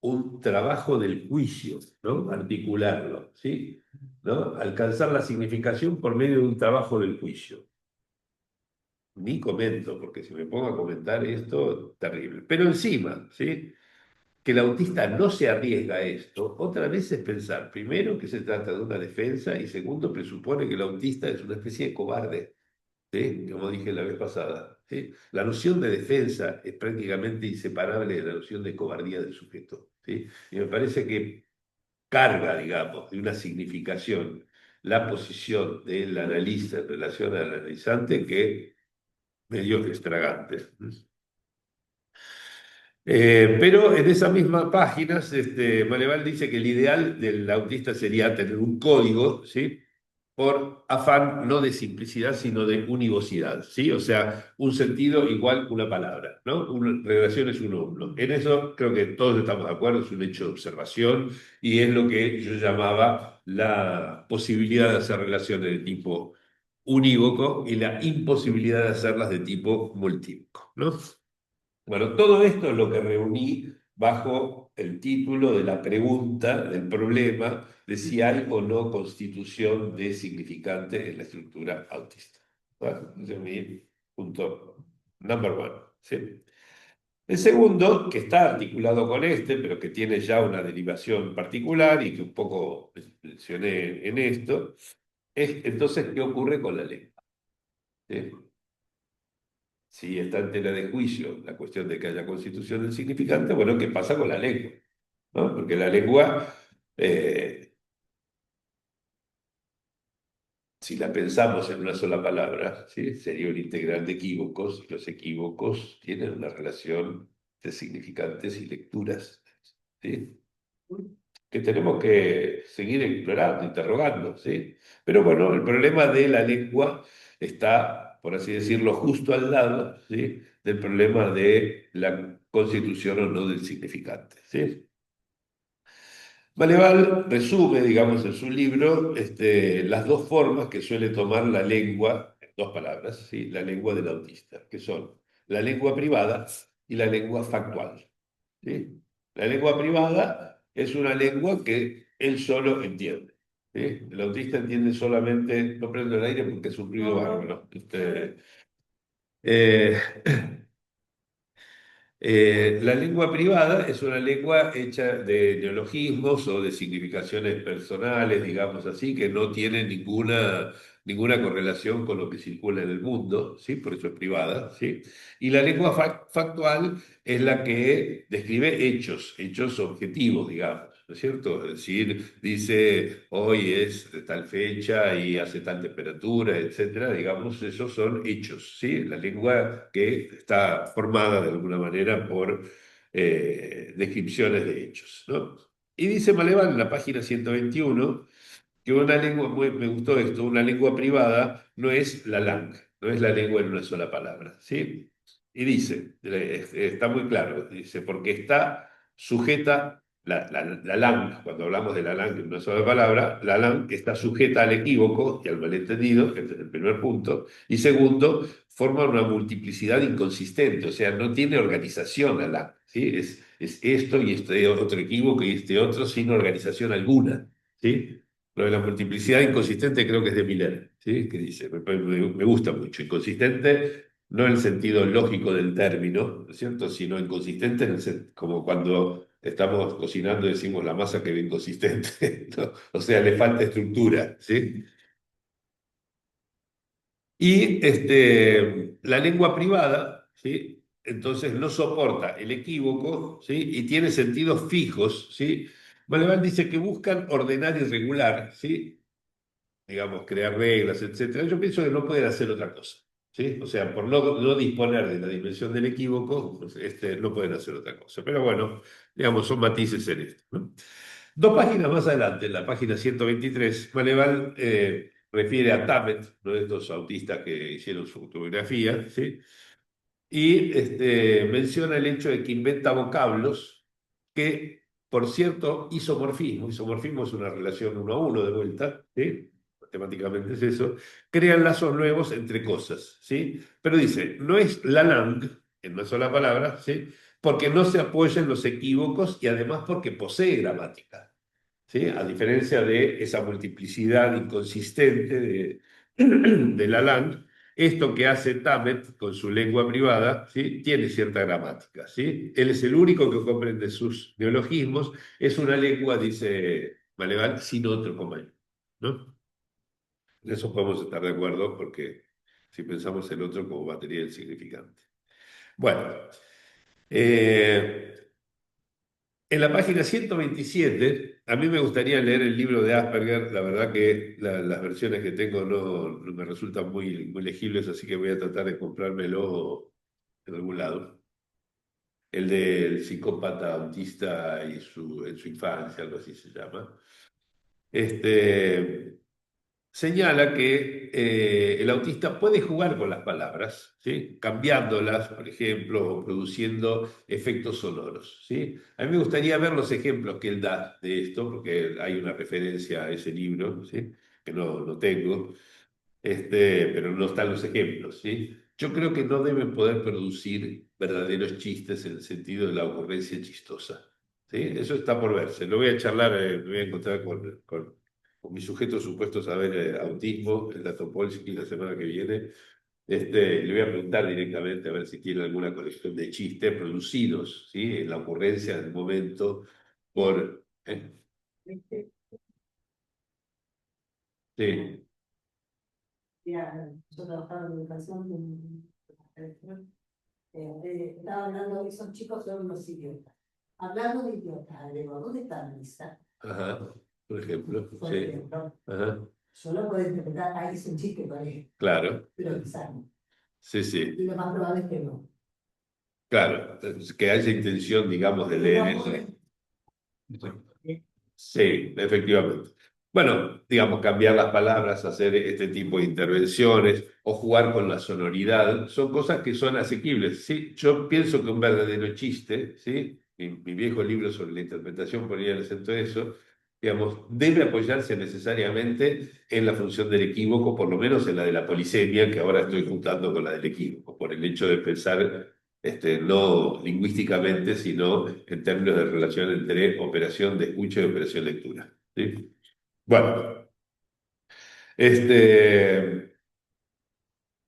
un trabajo del juicio, ¿no? Articularlo, ¿sí? ¿No? Alcanzar la significación por medio de un trabajo del juicio. Ni comento, porque si me pongo a comentar esto, terrible. Pero encima, ¿sí? Que el autista no se arriesga a esto, otra vez es pensar, primero, que se trata de una defensa y segundo, presupone que el autista es una especie de cobarde. ¿Sí? Como dije la vez pasada, ¿sí? La noción de defensa es prácticamente inseparable de la noción de cobardía del sujeto, ¿sí? Y me parece que carga, digamos, de una significación la posición del analista en relación al analizante que medio extravagante. Pero en esas mismas páginas, Maleval dice que el ideal del autista sería tener un código, ¿sí? Por afán no de simplicidad, sino de univocidad, ¿sí? O sea, un sentido igual una palabra, ¿no? Una relación es uno. En eso creo que todos estamos de acuerdo, es un hecho de observación y es lo que yo llamaba la posibilidad de hacer relaciones de tipo unívoco y la imposibilidad de hacerlas de tipo multívoco, ¿no? Bueno, todo esto es lo que reuní bajo el título de la pregunta, del problema, de si hay o no constitución de significante en la estructura autista. Bueno, ese es mi punto number one. ¿Sí? El segundo, que está articulado con este, pero que tiene ya una derivación particular y que un poco mencioné en esto, es entonces qué ocurre con la lengua. ¿Sí? Si está en tela de juicio la cuestión de que haya constitución del significante, bueno, ¿qué pasa con la lengua? ¿No? Porque la lengua, eh, si la pensamos en una sola palabra, ¿sí? Sería un integral de equívocos, y los equívocos tienen una relación de significantes y lecturas, ¿sí? Que tenemos que seguir explorando, interrogando, ¿sí? Pero bueno, el problema de la lengua está, por así decirlo, justo al lado, ¿sí? Del problema de la constitución o no del significante, ¿sí? Maleval resume, digamos, en su libro las dos formas que suele tomar la lengua, en dos palabras, ¿sí? La lengua del autista, que son la lengua privada y la lengua factual. ¿Sí? La lengua privada es una lengua que él solo entiende. ¿Sí? El autista entiende solamente, no prende el aire porque es un ruido bárbaro. Eh, la lengua privada es una lengua hecha de neologismos o de significaciones personales, digamos así, que no tienen ninguna correlación con lo que circula en el mundo, ¿sí? Por eso es privada, ¿sí? Y la lengua factual es la que describe hechos objetivos, digamos, ¿no es cierto? Es decir, dice hoy es de tal fecha y hace tal temperatura, etcétera, digamos, esos son hechos, ¿sí? La lengua que está formada de alguna manera por descripciones de hechos, ¿no? Y dice Maleval en la página 121 que una lengua, me gustó esto, una lengua privada no es la lang, no es la lengua en una sola palabra, ¿sí? Y dice, está muy claro, dice, porque está sujeta, la LAN, cuando hablamos de la LAN, que es una sola palabra, la LAN está sujeta al equívoco y al malentendido, que es el primer punto, y segundo, forma una multiplicidad inconsistente, o sea, no tiene organización la LAN, ¿sí? Es esto y este otro equívoco y este otro sin organización alguna, ¿sí? Lo de la multiplicidad inconsistente creo que es de Miller, ¿sí? Que dice, me gusta mucho, inconsistente no en el sentido lógico del término, ¿no es cierto? Sino inconsistente como cuando estamos cocinando y decimos la masa quedó inconsistente, ¿no? O sea, le falta estructura, ¿sí? Y la lengua privada, ¿sí? Entonces no soporta el equívoco, ¿sí? Y tiene sentidos fijos, ¿sí? Maleval dice que buscan ordenar y regular, ¿sí? Digamos, crear reglas, etcétera. Yo pienso que no pueden hacer otra cosa, ¿sí? O sea, por no disponer de la dimensión del equívoco, pues, no pueden hacer otra cosa. Pero bueno, digamos, son matices en esto, ¿no? Dos páginas más adelante, en la página 123, Maneval refiere a Tamet, uno de estos autistas que hicieron su autobiografía, ¿sí? Y menciona el hecho de que inventa vocablos que, por cierto, isomorfismo es una relación uno a uno de vuelta, ¿sí? Matemáticamente es eso, crean lazos nuevos entre cosas, ¿sí? Pero dice, no es la lang, en una sola palabra, ¿sí? Porque no se apoya en los equívocos y además porque posee gramática, ¿sí? A diferencia de esa multiplicidad inconsistente de la lang, esto que hace Tamet con su lengua privada, ¿sí? Tiene cierta gramática, ¿sí? Él es el único que comprende sus neologismos, es una lengua, dice Maleval, sin otro compañero, ¿no? En eso podemos estar de acuerdo porque si pensamos el otro como batería del significante. Bueno, eh, en la página 127, a mí me gustaría leer el libro de Asperger. La verdad que las versiones que tengo no me resultan muy legibles, así que voy a tratar de comprármelo en algún lado. El del psicópata autista en su infancia, algo así se llama. Este, señala que el autista puede jugar con las palabras, ¿sí? Cambiándolas, por ejemplo, o produciendo efectos sonoros, ¿sí? A mí me gustaría ver los ejemplos que él da de esto, porque hay una referencia a ese libro, ¿sí? Que no tengo, pero no están los ejemplos, ¿sí? Yo creo que no deben poder producir verdaderos chistes en el sentido de la ocurrencia chistosa, ¿sí? Eso está por verse. Lo voy a charlar, me voy a encontrar con mi sujeto supuesto a saber autismo, el dato Topolsky, la semana que viene. Le voy a preguntar directamente a ver si tiene alguna colección de chistes producidos, ¿sí? En la ocurrencia del momento por... Sí, Ya, yo trabajaba en educación, estaba hablando, esos chicos son unos idiotas. Hablando de idiotas, digo, ¿dónde está la lista? ajá, por ejemplo, Por sí, ejemplo, ajá, yo no puedo interpretar, ahí es un chiste para él, claro, pero quizás no. sí, sí. Y lo más probable es que no. Claro, que haya intención, digamos, de leer eso. Eh, Sí, efectivamente. Bueno, digamos, cambiar las palabras, hacer este tipo de intervenciones o jugar con la sonoridad, son cosas que son asequibles. ¿Sí? Yo pienso que un verdadero chiste, ¿sí? Mi viejo libro sobre la interpretación ponía el acento de eso, digamos, debe apoyarse necesariamente en la función del equívoco, por lo menos en la de la polisemia, que ahora estoy juntando con la del equívoco, por el hecho de pensar no lingüísticamente, sino en términos de relación entre operación de escucha y operación de lectura. ¿Sí? Bueno,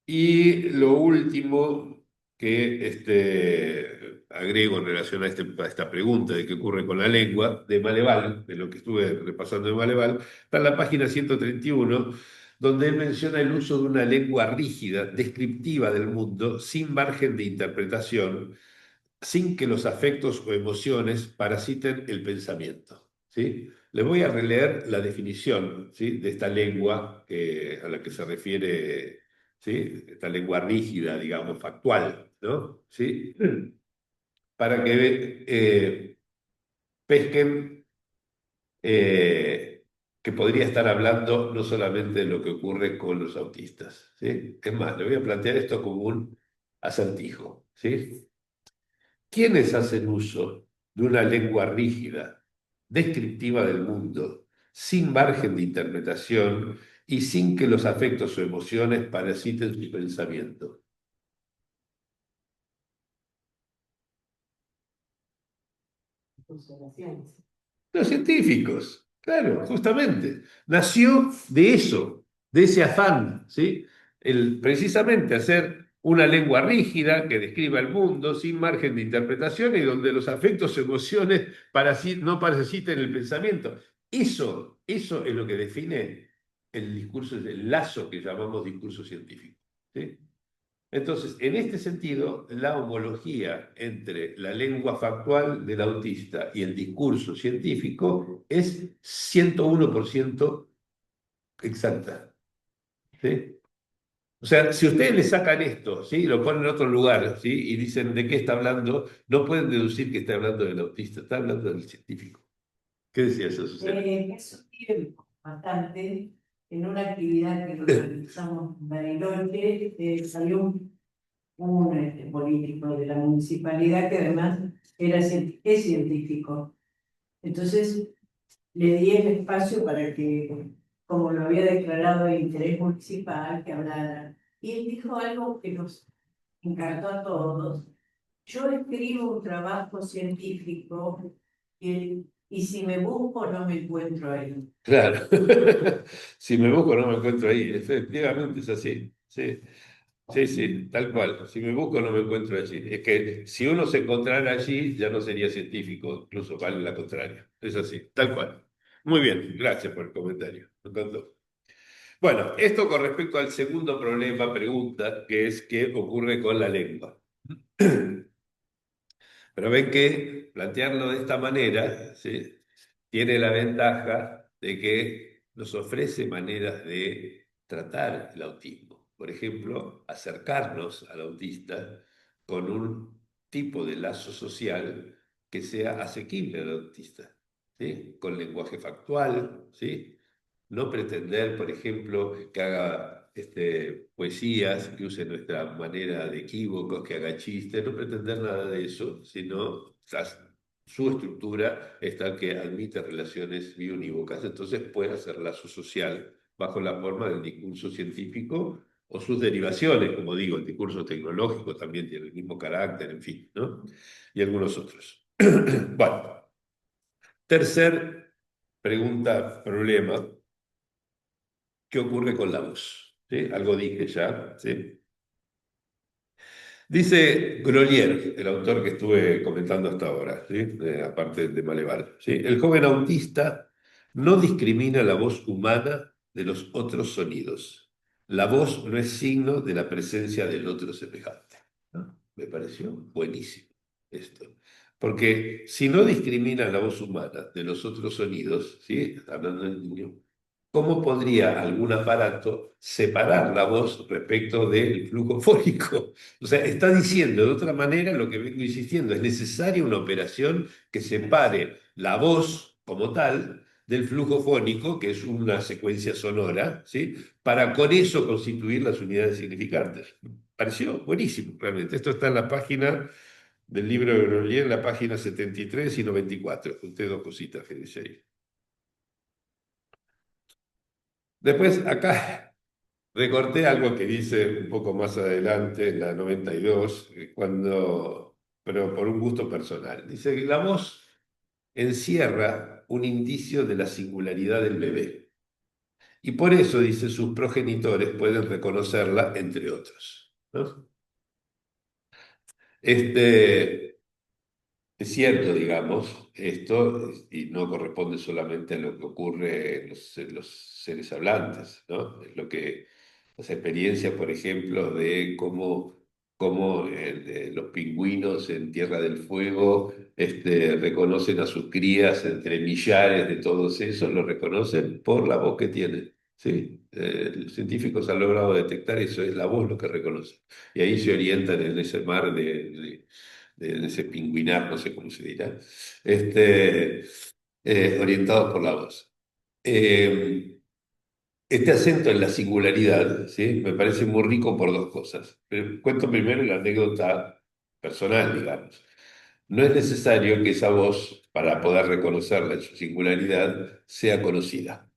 y lo último que agrego en relación a esta pregunta de qué ocurre con la lengua de Maleval, de lo que estuve repasando de Maleval, está en la página 131, donde él menciona el uso de una lengua rígida, descriptiva del mundo, sin margen de interpretación, sin que los afectos o emociones parasiten el pensamiento. ¿Sí? Les voy a releer la definición, ¿sí? De esta lengua a la que se refiere, ¿sí? Esta lengua rígida, digamos, factual, ¿no? ¿Sí? Para que pesquen que podría estar hablando no solamente de lo que ocurre con los autistas. ¿Sí? Es más, le voy a plantear esto como un acertijo. ¿sí? ¿Quiénes hacen uso de una lengua rígida, descriptiva del mundo, sin margen de interpretación y sin que los afectos o emociones parasiten su pensamiento? Observaciones. Los científicos, claro, justamente. Nació de eso, de ese afán, ¿sí? Precisamente hacer una lengua rígida que describa el mundo sin margen de interpretación y donde los afectos o emociones no parasiten el pensamiento. Eso es lo que define el discurso, el lazo que llamamos discurso científico, ¿sí? Entonces, en este sentido, la homología entre la lengua factual del autista y el discurso científico es 101% exacta, ¿sí? O sea, si ustedes le sacan esto, ¿sí? Lo ponen en otro lugar, ¿sí? Y dicen de qué está hablando, no pueden deducir que está hablando del autista, está hablando del científico. ¿Qué decía eso, Susana? Eso tiene bastante. En una actividad que realizamos en Bariloche, salió un político de la municipalidad que además es científico. Entonces le di el espacio para que, como lo había declarado de interés municipal, que hablara. Y él dijo algo que nos encantó a todos. Yo escribo un trabajo científico y si me busco no me encuentro ahí. Claro. Si me busco no me encuentro ahí. Efectivamente es así. Sí. Sí, sí, tal cual. Si me busco no me encuentro allí. Es que si uno se encontrara allí ya no sería científico, incluso vale la contraria. Es así, tal cual. Muy bien, gracias por el comentario. Me encantó. Bueno, esto con respecto al segundo problema, pregunta, que es qué ocurre con la lengua. Pero ven que plantearlo de esta manera, ¿sí? Tiene la ventaja de que nos ofrece maneras de tratar el autismo. Por ejemplo, acercarnos al autista con un tipo de lazo social que sea asequible al autista, ¿sí? Con lenguaje factual, ¿sí? No pretender, por ejemplo, que haga poesías, que use nuestra manera de equívocos, que haga chistes, no pretender nada de eso, sino su estructura es tal que admite relaciones biunívocas, entonces puede hacer lazo social bajo la forma del discurso científico o sus derivaciones, como digo, el discurso tecnológico también tiene el mismo carácter, en fin, ¿no? Y algunos otros. Bueno, tercer pregunta, problema. ¿Qué ocurre con la voz? ¿Sí? Algo dije ya, ¿sí? Dice Grolier, el autor que estuve comentando hasta ahora, ¿sí? Aparte de Maleval, ¿sí? El joven autista no discrimina la voz humana de los otros sonidos. La voz no es signo de la presencia del otro semejante, ¿no? Me pareció buenísimo esto. Porque si no discrimina la voz humana de los otros sonidos, ¿sí? Hablando del niño, ¿cómo podría algún aparato separar la voz respecto del flujo fónico? O sea, está diciendo de otra manera lo que vengo insistiendo, es necesaria una operación que separe la voz como tal del flujo fónico, que es una secuencia sonora, ¿sí? Para con eso constituir las unidades significantes. Pareció buenísimo, realmente. Esto está en la página del libro de Grolier, en la página 73 y 94. Ustedes dos cositas que dice ahí. Después, acá recorté algo que dice un poco más adelante, en la 92, pero por un gusto personal. Dice que la voz encierra un indicio de la singularidad del bebé. Y por eso, dice, sus progenitores pueden reconocerla, entre otros, ¿no? Este, es cierto, digamos, esto, y no corresponde solamente a lo que ocurre en los seres hablantes, ¿no? Es lo que las experiencias, por ejemplo, de cómo los pingüinos en Tierra del Fuego reconocen a sus crías entre millares de todos esos, lo reconocen por la voz que tienen. Sí, los científicos han logrado detectar eso, es la voz lo que reconoce. Y ahí se orientan en ese mar de ese pingüinar, no sé cómo se dirá, orientados por la voz. Este acento en la singularidad, ¿sí? Me parece muy rico por dos cosas. Pero cuento primero la anécdota personal, digamos. No es necesario que esa voz, para poder reconocerla en su singularidad, sea conocida.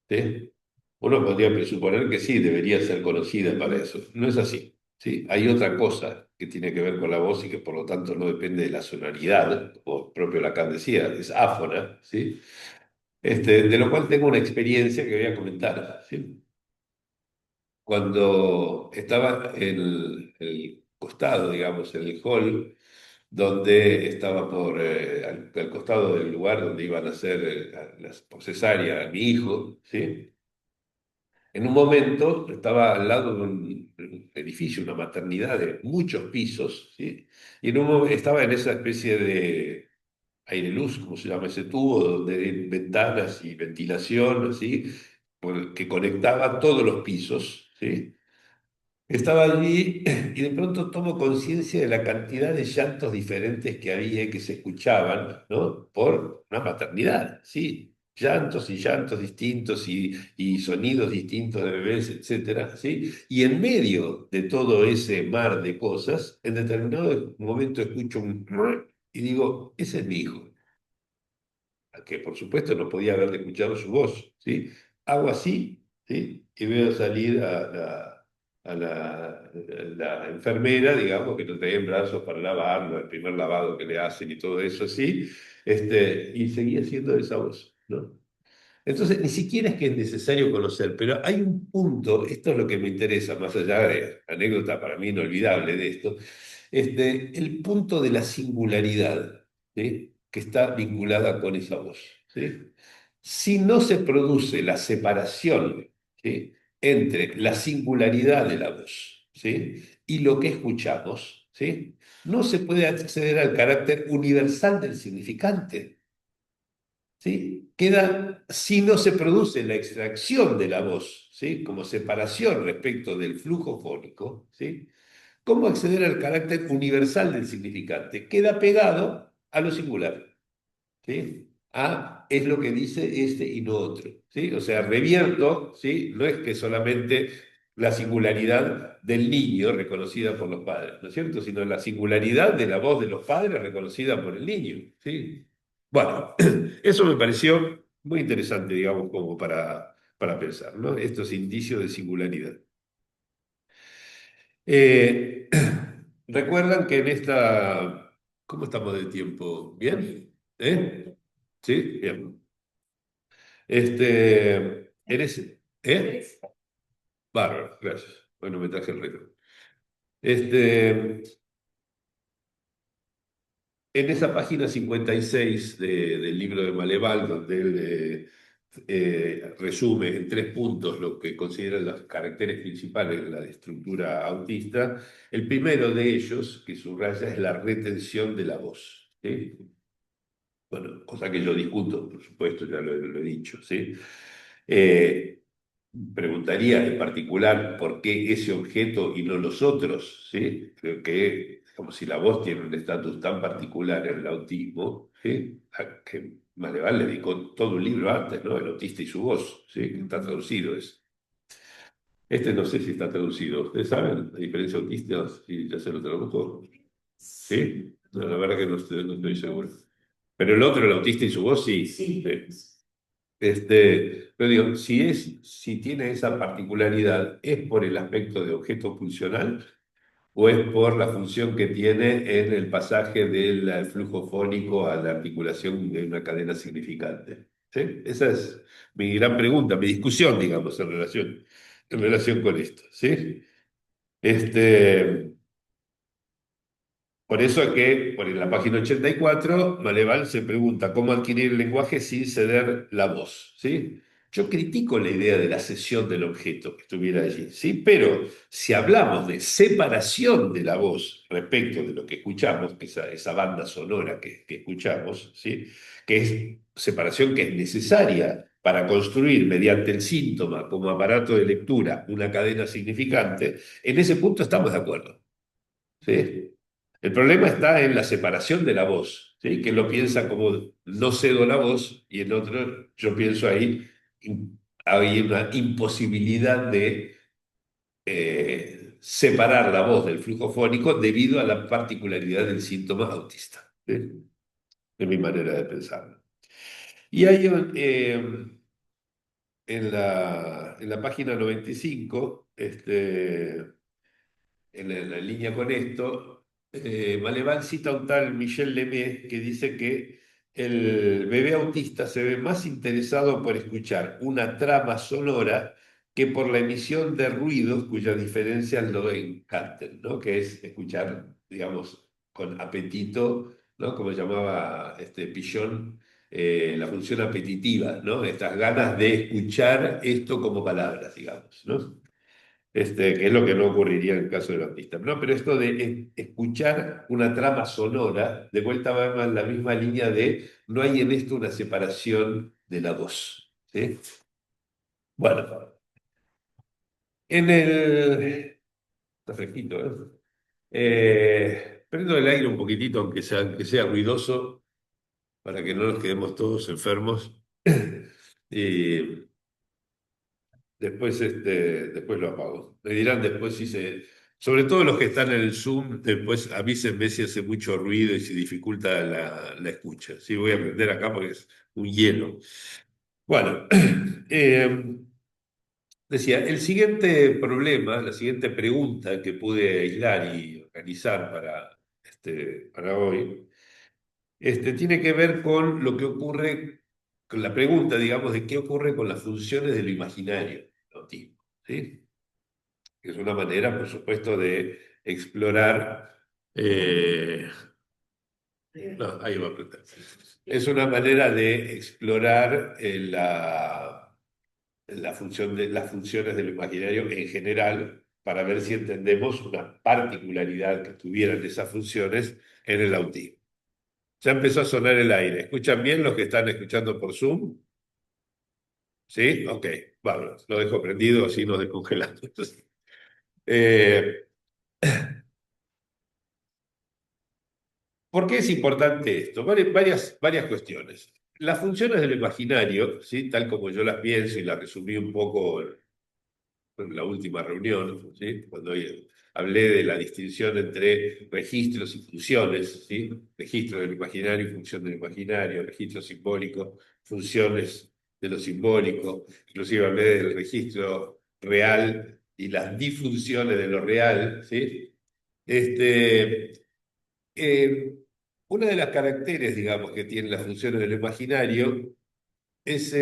¿Sí? Uno podría presuponer que sí, debería ser conocida para eso. No es así. ¿Sí? Hay otra cosa que tiene que ver con la voz y que por lo tanto no depende de la sonoridad, como propio Lacan decía, es áfona, ¿sí? De lo cual tengo una experiencia que voy a comentar, ¿sí? Cuando estaba en el costado, digamos, en el hall, donde estaba al costado del lugar donde iban a hacer por cesárea a mi hijo, ¿sí? En un momento estaba al lado de un edificio, una maternidad de muchos pisos, ¿sí? Y estaba en esa especie de aire luz, como se llama ese tubo, donde hay ventanas y ventilación, ¿sí? Que conectaba todos los pisos, ¿sí? Estaba allí y de pronto tomo conciencia de la cantidad de llantos diferentes que había y que se escuchaban, ¿no? Por una maternidad, ¿sí? Llantos y llantos distintos y sonidos distintos de bebés, etcétera, ¿sí? Y en medio de todo ese mar de cosas, en determinado momento escucho un y digo, ese es mi hijo, que por supuesto no podía haberle escuchado su voz, ¿sí? Hago así, ¿sí? Y veo salir a la enfermera, digamos, que lo traía en brazos para lavarlo, el primer lavado que le hacen y todo eso así, y seguía siendo esa voz, ¿no? Entonces, ni siquiera es que es necesario conocer, pero hay un punto, esto es lo que me interesa, más allá de anécdota para mí inolvidable de esto, el punto de la singularidad, ¿sí? Que está vinculada con esa voz, ¿sí? Si no se produce la separación, ¿sí? Entre la singularidad de la voz, ¿sí? Y lo que escuchamos, ¿sí? No se puede acceder al carácter universal del significante. ¿Sí? Queda, si no se produce la extracción de la voz, ¿sí? Como separación respecto del flujo fónico, ¿sí? ¿Cómo acceder al carácter universal del significante? Queda pegado a lo singular, ¿sí? Es lo que dice este y no otro, ¿sí? O sea, revierto, ¿sí? No es que solamente la singularidad del niño reconocida por los padres, ¿no es cierto? Sino la singularidad de la voz de los padres reconocida por el niño, ¿sí? Bueno, eso me pareció muy interesante, digamos, como para pensar, ¿no? Estos indicios de singularidad. Eh, recuerdan que en esta... ¿Cómo estamos de tiempo? ¿Bien? ¿Eh? ¿Sí? Bien. ¿Eres? ¿Eh? Bárbaro, gracias. Bueno, me traje el reloj. Este, en esa página 56 del libro de Maleval, donde él resume en 3 puntos lo que considera los caracteres principales de la estructura autista, el primero de ellos, que subraya, es la retención de la voz, ¿sí? Bueno, cosa que yo discuto, por supuesto, ya lo he dicho, ¿sí? Eh, Preguntaría en particular por qué ese objeto y no los otros, ¿sí? Creo que, como si la voz tiene un estatus tan particular en el autismo, ¿sí? A que Maleval le dedicó todo un libro antes, ¿no? El autista y su voz, ¿sí? Que está traducido es. No sé si está traducido. ¿Ustedes saben la diferencia autista? Sí, ya se lo tradujo. ¿Sí? No, la verdad que no estoy seguro. Pero el otro, el autista y su voz, sí. Sí. Sí. Pero digo, si tiene esa particularidad, ¿es por el aspecto de objeto funcional o es por la función que tiene en el pasaje del flujo fónico a la articulación de una cadena significante? ¿Sí? Esa es mi gran pregunta, mi discusión, digamos, en relación con esto. ¿Sí? Este, por eso es que, por la página 84, Maleval se pregunta cómo adquirir el lenguaje sin ceder la voz, ¿sí? Yo critico la idea de la cesión del objeto que estuviera allí, ¿sí? Pero si hablamos de separación de la voz respecto de lo que escuchamos, que esa banda sonora que escuchamos, ¿sí? Que es separación que es necesaria para construir mediante el síntoma como aparato de lectura una cadena significante, en ese punto estamos de acuerdo. ¿Sí? El problema está en la separación de la voz, ¿sí? Que lo piensa como no cedo la voz y en otro yo pienso ahí hay una imposibilidad separar la voz del flujo fónico debido a la particularidad del síntoma autista. Es mi manera de pensarlo. Y hay en la página 95, en la línea con esto, Maleván cita a un tal Michel Lemay que dice que el bebé autista se ve más interesado por escuchar una trama sonora que por la emisión de ruidos cuyas diferencias lo encanten, ¿no? Que es escuchar, digamos, con apetito, ¿no? Como llamaba Pichon, la función apetitiva, ¿no? Estas ganas de escuchar esto como palabras, digamos, ¿no? Que es lo que no ocurriría en el caso del autista. No, pero esto de escuchar una trama sonora, de vuelta va en la misma línea de no hay en esto una separación de la voz. ¿Sí? Bueno, en el... Está fresquito, ¿eh? Prendo el aire un poquitito, aunque sea ruidoso, para que no nos quedemos todos enfermos. Y después lo apago. Me dirán después si sobre todo los que están en el Zoom, después avísenme si hace mucho ruido y si dificulta la escucha. Sí, voy a prender acá porque es un hielo. Bueno, decía, el siguiente problema, la siguiente pregunta que pude aislar y organizar para hoy, tiene que ver con lo que ocurre, con la pregunta, digamos, de qué ocurre con las funciones de lo imaginario del autismo. ¿Sí? Que es una manera, por supuesto, de explorar. No, ahí va a aprender. Es una manera de explorar la función las funciones del imaginario en general para ver si entendemos una particularidad que tuvieran esas funciones en el autismo. Ya empezó a sonar el aire. ¿Escuchan bien los que están escuchando por Zoom? ¿Sí? Ok, vamos, lo dejo prendido, así nos descongelamos. Eh, ¿Por qué es importante esto? Varias cuestiones. Las funciones del imaginario, ¿sí? Tal como yo las pienso y las resumí un poco en la última reunión, ¿sí? Cuando hablé de la distinción entre registros y funciones, ¿sí? Registro del imaginario y función del imaginario, registro simbólico, funciones de lo simbólico, inclusive hablé del registro real y las disfunciones de lo real, ¿sí? Este, eh, una de las caracteres, digamos, que tienen las funciones del imaginario es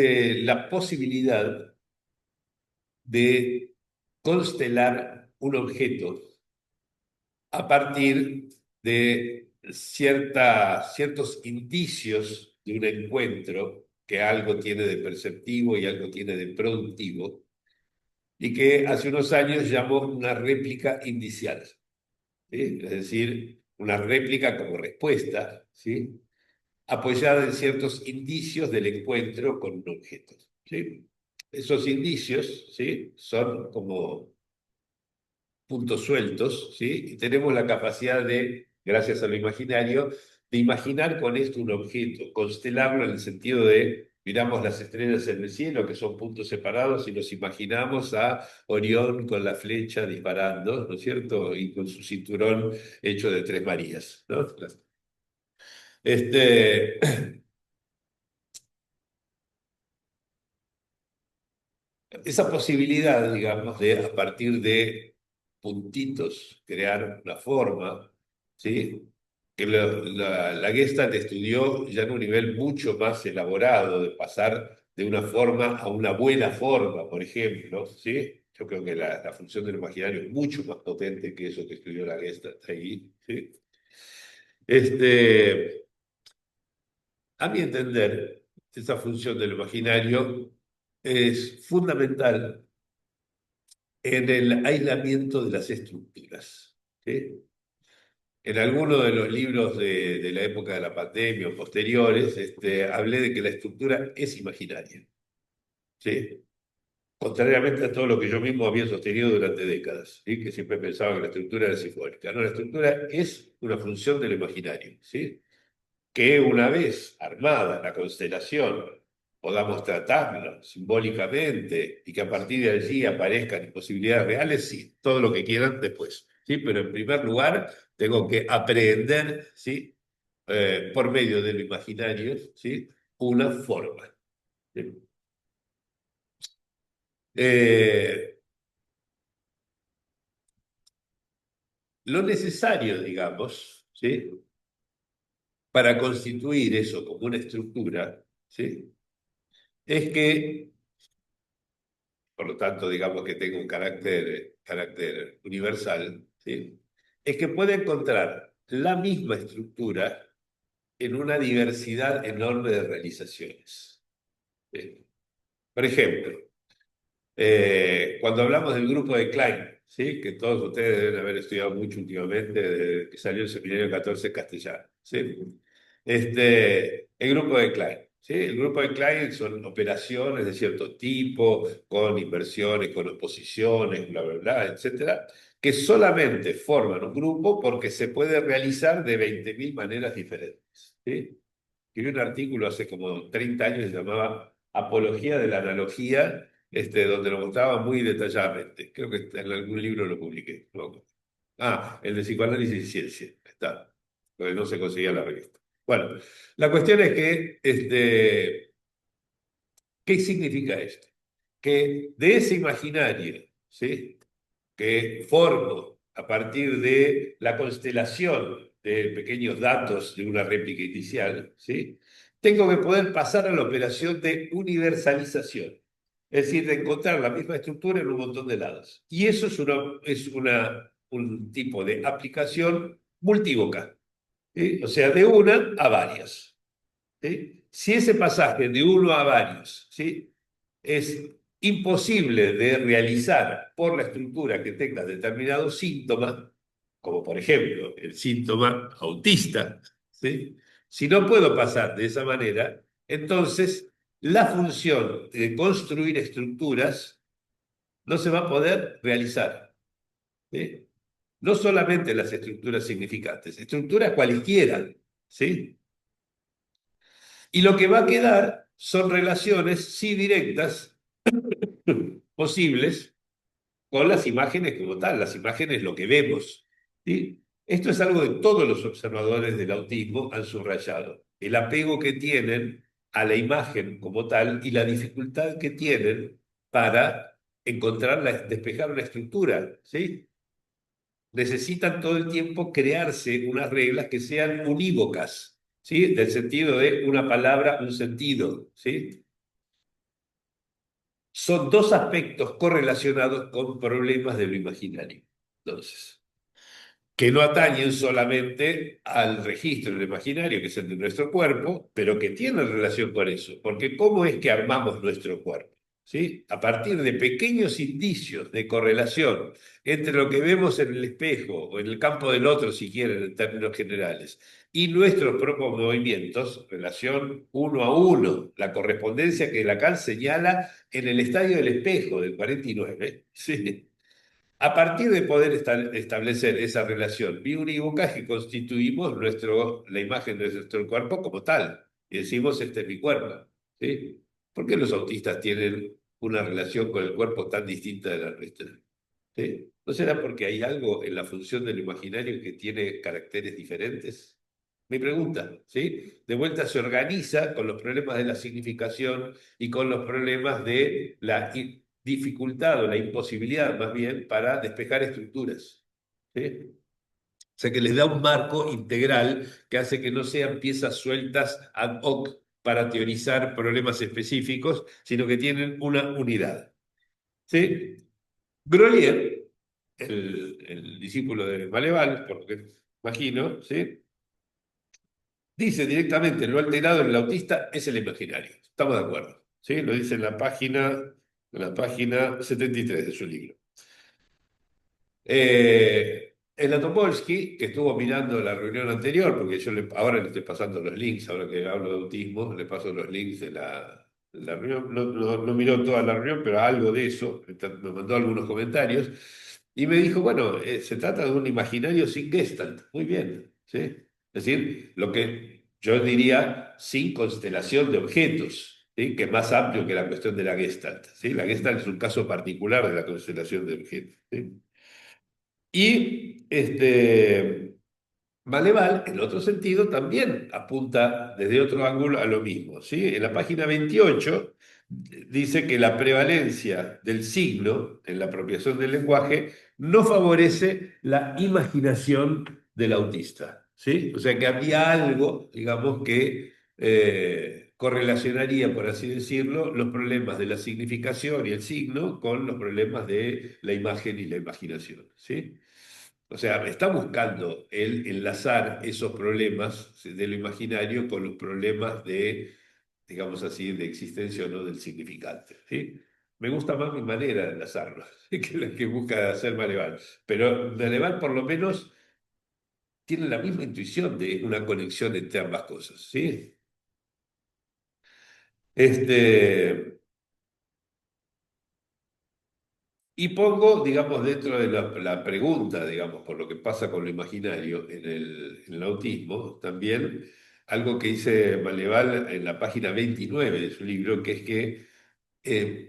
la posibilidad de constelar un objeto a partir de ciertos indicios de un encuentro que algo tiene de perceptivo y algo tiene de productivo, y que hace unos años llamó una réplica indicial, ¿sí? Es decir, una réplica como respuesta, ¿sí? Apoyada en ciertos indicios del encuentro con un objeto, ¿sí? Esos indicios, ¿sí? Son como puntos sueltos, ¿sí? Y tenemos la capacidad de, gracias a lo imaginario, de imaginar con esto un objeto, constelarlo en el sentido de miramos las estrellas en el cielo, que son puntos separados, y nos imaginamos a Orión con la flecha disparando, ¿no es cierto? Y con su cinturón hecho de tres Marías, ¿no? Este, esa posibilidad, digamos, de a partir de puntitos crear una forma, ¿sí? Que la Gestalt estudió ya en un nivel mucho más elaborado, de pasar de una forma a una buena forma, por ejemplo, ¿sí? Yo creo que la función del imaginario es mucho más potente que eso que estudió la Gestalt ahí, ¿sí? Este, a mi entender, esa función del imaginario es fundamental en el aislamiento de las estructuras. ¿Sí? En alguno de los libros de la época de la pandemia o posteriores, hablé de que la estructura es imaginaria. ¿Sí? Contrariamente a todo lo que yo mismo había sostenido durante décadas, ¿sí? Que siempre pensaba que la estructura era simbólica. No, la estructura es una función del imaginario, ¿sí? Que una vez armada la constelación podamos tratarlo simbólicamente y que a partir de allí aparezcan posibilidades reales, sí, todo lo que quieran después. ¿Sí? Pero en primer lugar, tengo que aprender, ¿sí? Por medio de lo imaginario, ¿sí? Una forma. ¿Sí? Lo necesario, digamos, ¿sí? Para constituir eso como una estructura, ¿sí? Es que, por lo tanto, digamos que tenga un carácter universal, ¿sí? Es que puede encontrar la misma estructura en una diversidad enorme de realizaciones. ¿Sí? Por ejemplo, cuando hablamos del grupo de Klein, ¿sí? Que todos ustedes deben haber estudiado mucho últimamente, desde que salió el seminario 14 castellano, ¿sí? El grupo de Klein, ¿sí? El grupo de Klein son operaciones de cierto tipo, con inversiones, con oposiciones, bla, bla, bla, etcétera, que solamente forman un grupo porque se puede realizar de 20.000 maneras diferentes, ¿sí? Escribí un artículo hace como 30 años que se llamaba Apología de la Analogía, donde lo mostraba muy detalladamente. Creo que en algún libro lo publiqué. ¿No? Ah, el de Psicoanálisis y Ciencia. Está. Porque no se conseguía la revista. Bueno, la cuestión es que, ¿qué significa esto? Que de ese imaginario, ¿sí? Que formo a partir de la constelación de pequeños datos de una réplica inicial, ¿sí? Tengo que poder pasar a la operación de universalización, es decir, de encontrar la misma estructura en un montón de lados. Y eso un tipo de aplicación multívoca, ¿sí? O sea, de una a varias. ¿Sí? Si ese pasaje de uno a varios, ¿sí? Es imposible de realizar por la estructura que tenga determinado síntoma, como por ejemplo el síntoma autista, ¿sí? Si no puedo pasar de esa manera, entonces la función de construir estructuras no se va a poder realizar, ¿sí? No solamente las estructuras significantes, estructuras cualquiera, ¿sí? Y lo que va a quedar son relaciones, sí directas, posibles, con las imágenes como tal. Las imágenes, lo que vemos. ¿Sí? Esto es algo que todos los observadores del autismo han subrayado. El apego que tienen a la imagen como tal y la dificultad que tienen para despejar una estructura. ¿Sí? Necesitan todo el tiempo crearse unas reglas que sean unívocas, ¿sí? Del sentido de una palabra, un sentido, ¿sí? Son dos aspectos correlacionados con problemas de lo imaginario. Entonces, que no atañen solamente al registro del imaginario, que es el de nuestro cuerpo, pero que tienen relación con eso. Porque ¿cómo es que armamos nuestro cuerpo? ¿Sí? A partir de pequeños indicios de correlación entre lo que vemos en el espejo o en el campo del otro, si quieren, en términos generales, y nuestros propios movimientos, relación uno a uno, la correspondencia que Lacan señala en el estadio del espejo del 49, ¿sí? A partir de poder establecer esa relación biunívoca es que constituimos la imagen de nuestro cuerpo como tal. Y decimos, este es mi cuerpo. ¿Sí? ¿Por qué los autistas tienen una relación con el cuerpo tan distinta de la nuestra? ¿Sí? ¿No será porque hay algo en la función del imaginario que tiene caracteres diferentes? Mi pregunta, ¿sí? De vuelta se organiza con los problemas de la significación y con los problemas de la dificultad o la imposibilidad, más bien, para despejar estructuras. ¿Sí? O sea, que les da un marco integral que hace que no sean piezas sueltas ad hoc para teorizar problemas específicos, sino que tienen una unidad. ¿Sí? Grolier, el discípulo de Maleval, por lo que imagino, ¿sí? Dice directamente, lo alterado en el autista es el imaginario. Estamos de acuerdo. ¿Sí? Lo dice en la página 73 de su libro. El Topolsky, que estuvo mirando la reunión anterior, porque ahora le estoy pasando los links, ahora que hablo de autismo, le paso los links de la reunión. No miró toda la reunión, pero algo de eso, me mandó algunos comentarios, y me dijo, bueno, se trata de un imaginario sin Gestalt. Muy bien, ¿sí? Es decir, lo que yo diría sin constelación de objetos. ¿sí? Que es más amplio que la cuestión de la Gestalt, ¿sí? La Gestalt es un caso particular de la constelación de objetos, ¿sí? Y Maleval, en otro sentido, también apunta desde otro ángulo a lo mismo, ¿sí? En la página 28 dice que la prevalencia del signo en la apropiación del lenguaje no favorece la imaginación del autista, ¿sí? O sea que había algo, digamos, que correlacionaría, por así decirlo, los problemas de la significación y el signo con los problemas de la imagen y la imaginación, ¿sí? O sea, está buscando él enlazar esos problemas de lo imaginario con los problemas de, digamos así, de existencia o no del significante, ¿sí? Me gusta más mi manera de enlazarlo que la que busca hacer Maleval. Pero Maleval por lo menos tiene la misma intuición de una conexión entre ambas cosas, ¿sí? Este, Y pongo, digamos, dentro de la pregunta, digamos, por lo que pasa con lo imaginario en el autismo, también algo que dice Maleval en la página 29 de su libro, que es que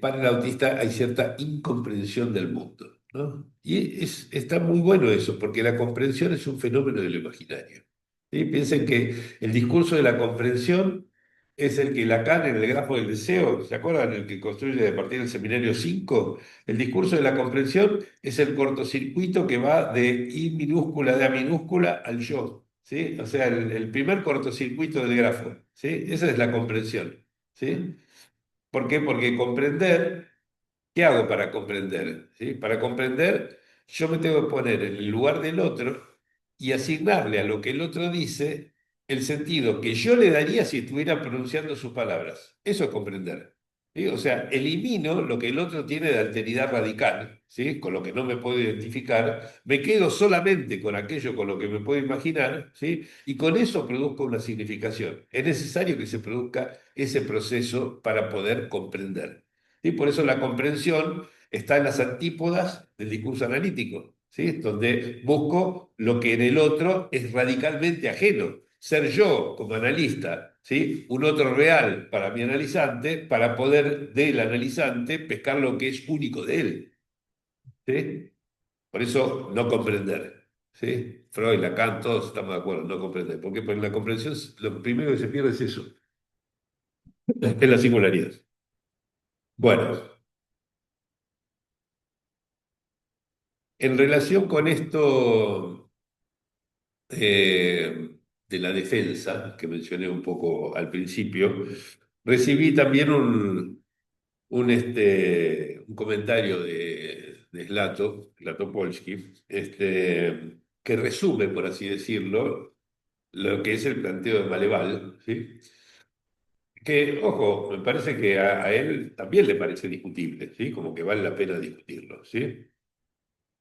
para el autista hay cierta incomprensión del mundo, ¿no? Y está muy bueno eso, porque la comprensión es un fenómeno de lo imaginario. ¿Sí? Piensen que el discurso de la comprensión es el que Lacan en el grafo del deseo, ¿se acuerdan? El que construye a partir del seminario 5. El discurso de la comprensión es el cortocircuito que va de I minúscula, de A minúscula al yo, ¿sí? O sea, el primer cortocircuito del grafo, ¿sí? Esa es la comprensión, ¿sí? ¿Por qué? Porque comprender, ¿qué hago para comprender? ¿Sí? Para comprender, yo me tengo que poner en el lugar del otro y asignarle a lo que el otro dice el sentido que yo le daría si estuviera pronunciando sus palabras. Eso es comprender. ¿Sí? O sea, elimino lo que el otro tiene de alteridad radical, ¿sí? Con lo que no me puedo identificar, me quedo solamente con aquello con lo que me puedo imaginar, ¿sí? Y con eso produzco una significación. Es necesario que se produzca ese proceso para poder comprender. ¿Sí? Por eso la comprensión está en las antípodas del discurso analítico, ¿sí? Donde busco lo que en el otro es radicalmente ajeno. Ser yo como analista, ¿sí? Un otro real para mi analizante, para poder del analizante pescar lo que es único de él, ¿sí? Por eso no comprender, ¿sí? Freud, Lacan, todos estamos de acuerdo, no comprender. Porque en la comprensión lo primero que se pierde es eso, es la singularidad. Bueno, en relación con esto de la defensa, que mencioné un poco al principio, recibí también un comentario de Zlatopolsky, que resume, por así decirlo, lo que es el planteo de Maleval, ¿sí? Que, ojo, me parece que a él también le parece discutible, ¿sí? Como que vale la pena discutirlo, ¿sí?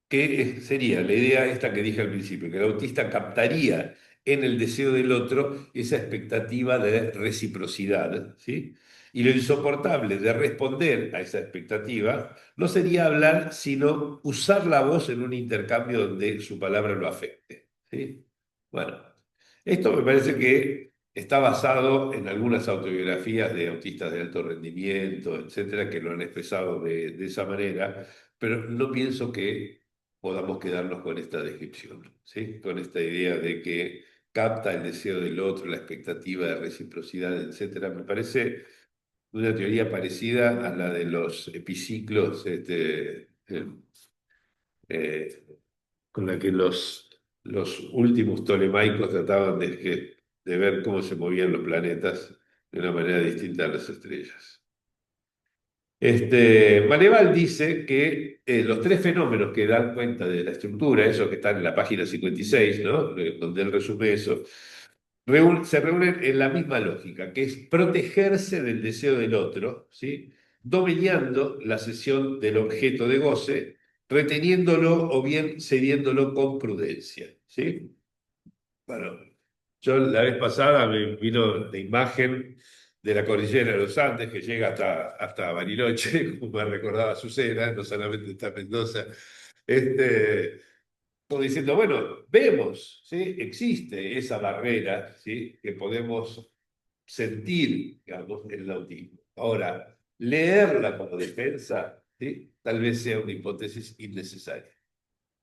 Que sería la idea esta que dije al principio, que el autista captaría en el deseo del otro esa expectativa de reciprocidad, ¿sí? Y lo insoportable de responder a esa expectativa no sería hablar, sino usar la voz en un intercambio donde su palabra lo afecte, ¿sí? Bueno, esto me parece que está basado en algunas autobiografías de autistas de alto rendimiento, etcétera, que lo han expresado de esa manera, pero no pienso que podamos quedarnos con esta descripción, ¿sí? Con esta idea de que capta el deseo del otro, la expectativa de reciprocidad, etcétera. Me parece una teoría parecida a la de los epiciclos, eh, con la que los últimos tolemaicos trataban de ver cómo se movían los planetas de una manera distinta a las estrellas. Maneval dice que los tres fenómenos que dan cuenta de la estructura, esos que están en la página 56, ¿no? Donde él resume eso, se reúnen en la misma lógica, que es protegerse del deseo del otro, ¿sí? Dominando la cesión del objeto de goce, reteniéndolo o bien cediéndolo con prudencia, ¿sí? Bueno, yo la vez pasada me vino la imagen de la cordillera de los Andes que llega hasta Bariloche, como me recordaba Azucena, no solamente está Mendoza, este, como diciendo, bueno, vemos, ¿sí? Existe esa barrera, ¿sí? Que podemos sentir, digamos, en el autismo. Ahora, leerla como defensa, ¿sí? Tal vez sea una hipótesis innecesaria.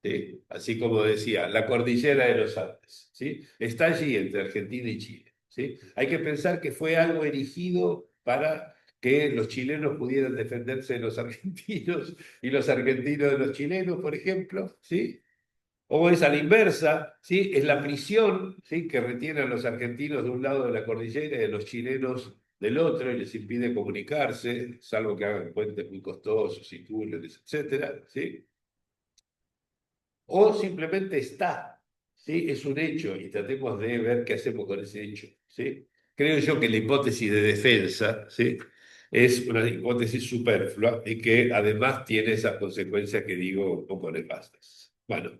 ¿Sí? Así como decía, la cordillera de los Andes, ¿sí? Está allí entre Argentina y Chile, ¿sí? Hay que pensar que fue algo erigido para que los chilenos pudieran defenderse de los argentinos y los argentinos de los chilenos, por ejemplo, ¿sí? O es a la inversa, ¿sí? Es la prisión, ¿sí? Que retiene a los argentinos de un lado de la cordillera y a los chilenos del otro y les impide comunicarse, salvo que hagan puentes muy costosos y túneles, etcétera, ¿sí? O simplemente está, ¿sí? Es un hecho y tratemos de ver qué hacemos con ese hecho, ¿sí? Creo yo que la hipótesis de defensa, ¿sí? Es una hipótesis superflua y que además tiene esas consecuencias que digo un poco nefastas. Bueno,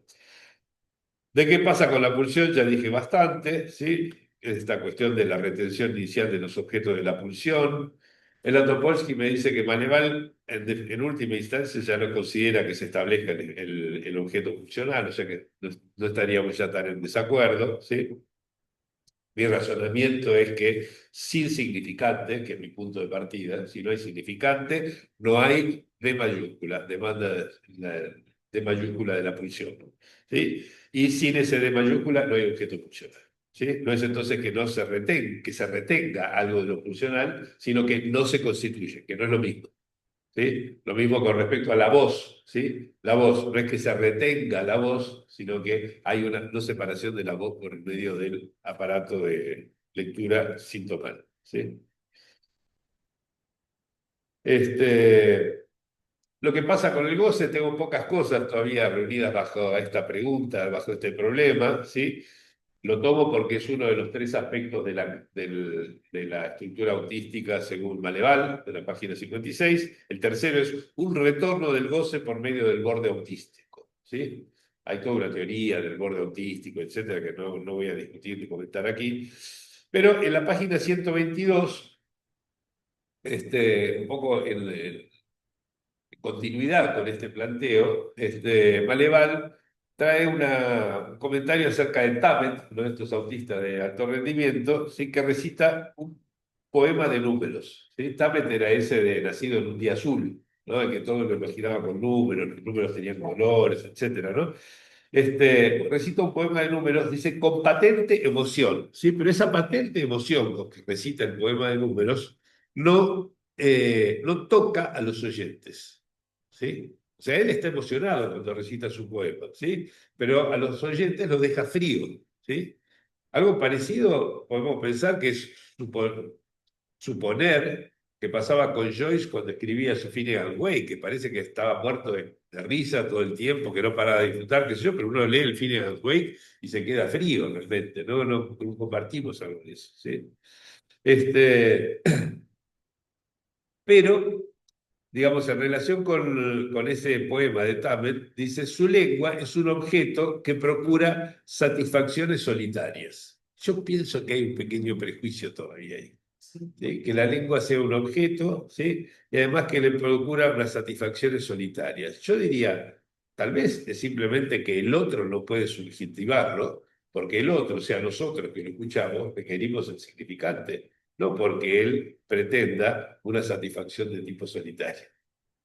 ¿de qué pasa con la pulsión? Ya dije bastante, ¿sí? Esta cuestión de la retención inicial de los objetos de la pulsión. El Topolsky me dice que Maneval, en última instancia, ya no considera que se establezca el objeto funcional, o sea que no estaríamos ya tan en desacuerdo, ¿sí? Mi razonamiento es que sin significante, que es mi punto de partida, si no hay significante, no hay D mayúscula, demanda D mayúscula de la pulsión, ¿sí? Y sin ese D mayúscula no hay objeto funcional, ¿sí? No es entonces que no se retenga, que se retenga algo de lo funcional, sino que no se constituye, que no es lo mismo. ¿Sí? Lo mismo con respecto a la voz, ¿sí? La voz no es que se retenga la voz, sino que hay una no separación de la voz por el medio del aparato de lectura sintomal, ¿sí? Lo que pasa con el goce, tengo pocas cosas todavía reunidas bajo esta pregunta, bajo este problema, ¿sí? Lo tomo porque es uno de los tres aspectos de la estructura autística según Maleval, de la página 56. El tercero es un retorno del goce por medio del borde autístico, ¿sí? Hay toda una teoría del borde autístico, etcétera, que no voy a discutir ni comentar aquí. Pero en la página 122, un poco continuidad con este planteo, Maleval trae un comentario acerca de Tamet, uno de estos autistas de alto rendimiento, ¿sí? Que recita un poema de números. ¿Sí? Tamet era ese de nacido en un día azul, ¿no? El que todo lo imaginaba con números, los números tenían colores, etcétera, ¿no? Recita un poema de números, dice, con patente emoción, ¿sí? Pero esa patente emoción con que recita el poema de números no toca a los oyentes, ¿sí? O sea, él está emocionado cuando recita su poema, ¿sí? Pero a los oyentes los deja frío, ¿sí? Algo parecido podemos pensar que es suponer que pasaba con Joyce cuando escribía su Finnegan Wake, que parece que estaba muerto de risa todo el tiempo, que no paraba de disfrutar, qué sé yo, pero uno lee el Finnegan Wake y se queda frío realmente, no compartimos algo de eso, ¿sí? Este, pero digamos, en relación con ese poema de Tamet, dice, su lengua es un objeto que procura satisfacciones solitarias. Yo pienso que hay un pequeño prejuicio todavía ahí. ¿Sí? Que la lengua sea un objeto, ¿sí? Y además que le procura unas satisfacciones solitarias. Yo diría, tal vez es simplemente que el otro no puede subjetivarlo, porque el otro, o sea, nosotros que lo escuchamos, requerimos el significante, no porque él pretenda una satisfacción de tipo solitario.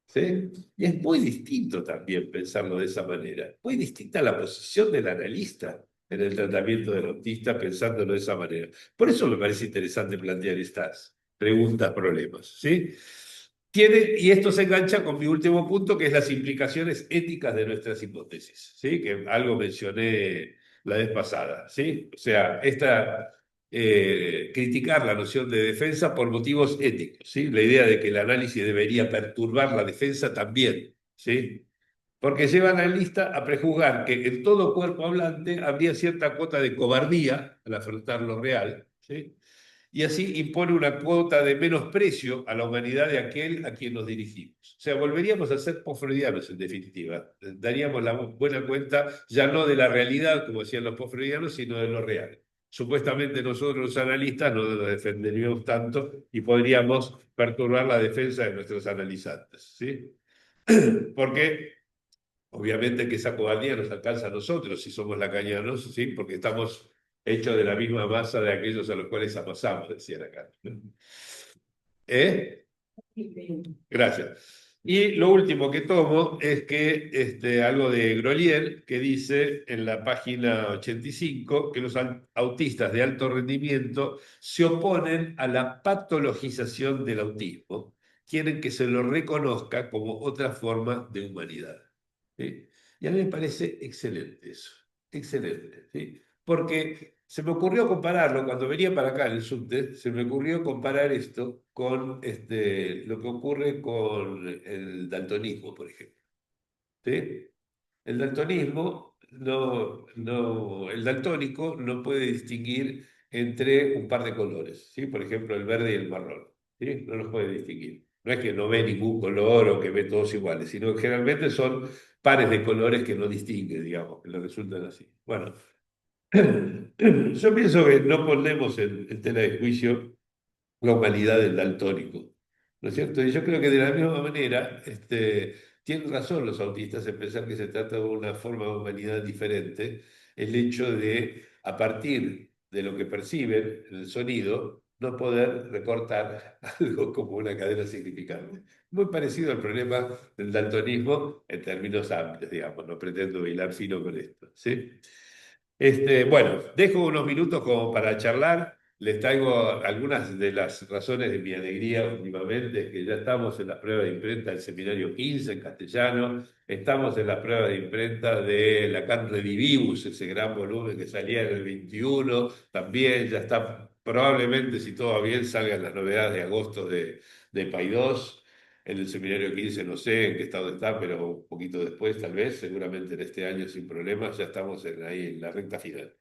¿Sí? Y es muy distinto también pensarlo de esa manera. Muy distinta la posición del analista en el tratamiento del autista pensándolo de esa manera. Por eso me parece interesante plantear estas preguntas, problemas. ¿Sí? Y esto se engancha con mi último punto, que es las implicaciones éticas de nuestras hipótesis, ¿sí? Que algo mencioné la vez pasada. ¿Sí? O sea, criticar la noción de defensa por motivos éticos, ¿sí? La idea de que el análisis debería perturbar la defensa también, ¿sí? Porque lleva al analista a prejuzgar que en todo cuerpo hablante habría cierta cuota de cobardía al afrontar lo real, ¿sí? Y así impone una cuota de menosprecio a la humanidad de aquel a quien nos dirigimos. O sea, volveríamos a ser posfreudianos en definitiva. Daríamos la buena cuenta ya no de la realidad, como decían los posfreudianos, sino de lo real. Supuestamente nosotros los analistas no nos defenderíamos tanto y podríamos perturbar la defensa de nuestros analizantes, ¿sí? Porque obviamente que esa cobardía nos alcanza a nosotros si somos lacanianos, ¿sí? Porque estamos hechos de la misma masa de aquellos a los cuales amasamos, decía acá. ¿Eh? Gracias. Y lo último que tomo es que algo de Grolier, que dice en la página 85 que los autistas de alto rendimiento se oponen a la patologización del autismo. Quieren que se lo reconozca como otra forma de humanidad. ¿Sí? Y a mí me parece excelente eso, excelente, ¿sí? Porque se me ocurrió compararlo, cuando venía para acá en el subte, se me ocurrió comparar esto con lo que ocurre con el daltonismo, por ejemplo. ¿Sí? El daltonismo, el daltónico no puede distinguir entre un par de colores, ¿sí? Por ejemplo, el verde y el marrón, ¿sí? No los puede distinguir. No es que no ve ningún color o que ve todos iguales, sino que generalmente son pares de colores que no distingue, digamos, que le resultan así. Bueno, yo pienso que no ponemos en tela de juicio la humanidad del daltónico, ¿no es cierto? Y yo creo que de la misma manera tienen razón los autistas en pensar que se trata de una forma de humanidad diferente, el hecho de, a partir de lo que perciben en el sonido, no poder recortar algo como una cadena significante. Muy parecido al problema del daltonismo en términos amplios, digamos, no pretendo hilar fino con esto, ¿sí? Bueno, dejo unos minutos como para charlar. Les traigo algunas de las razones de mi alegría últimamente, que ya estamos en las pruebas de imprenta del seminario 15 en castellano, estamos en las pruebas de imprenta de Lacan Redivivus, ese gran volumen que salía en el 21, también ya está, probablemente si todo va bien, salgan las novedades de agosto de Paidós. En el seminario 15 no sé en qué estado está, pero un poquito después, tal vez, seguramente en este año sin problemas, ya estamos ahí en la recta final.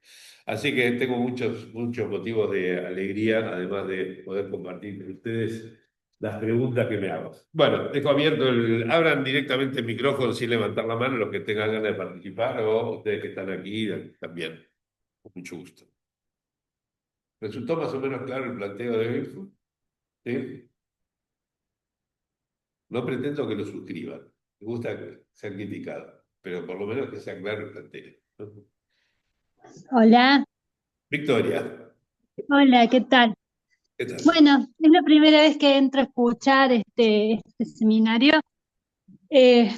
Así que tengo muchos motivos de alegría, además de poder compartir con ustedes las preguntas que me hago. Bueno, dejo abierto abran directamente el micrófono sin levantar la mano los que tengan ganas de participar o ustedes que están aquí también. Con mucho gusto. ¿Resultó más o menos claro el planteo de hoy? ¿Sí? No pretendo que lo suscriban. Me gusta ser criticado, pero por lo menos que sea claro el planteo. Hola, Victoria, hola, ¿qué tal? ¿qué tal? Bueno, es la primera vez que entro a escuchar este seminario eh,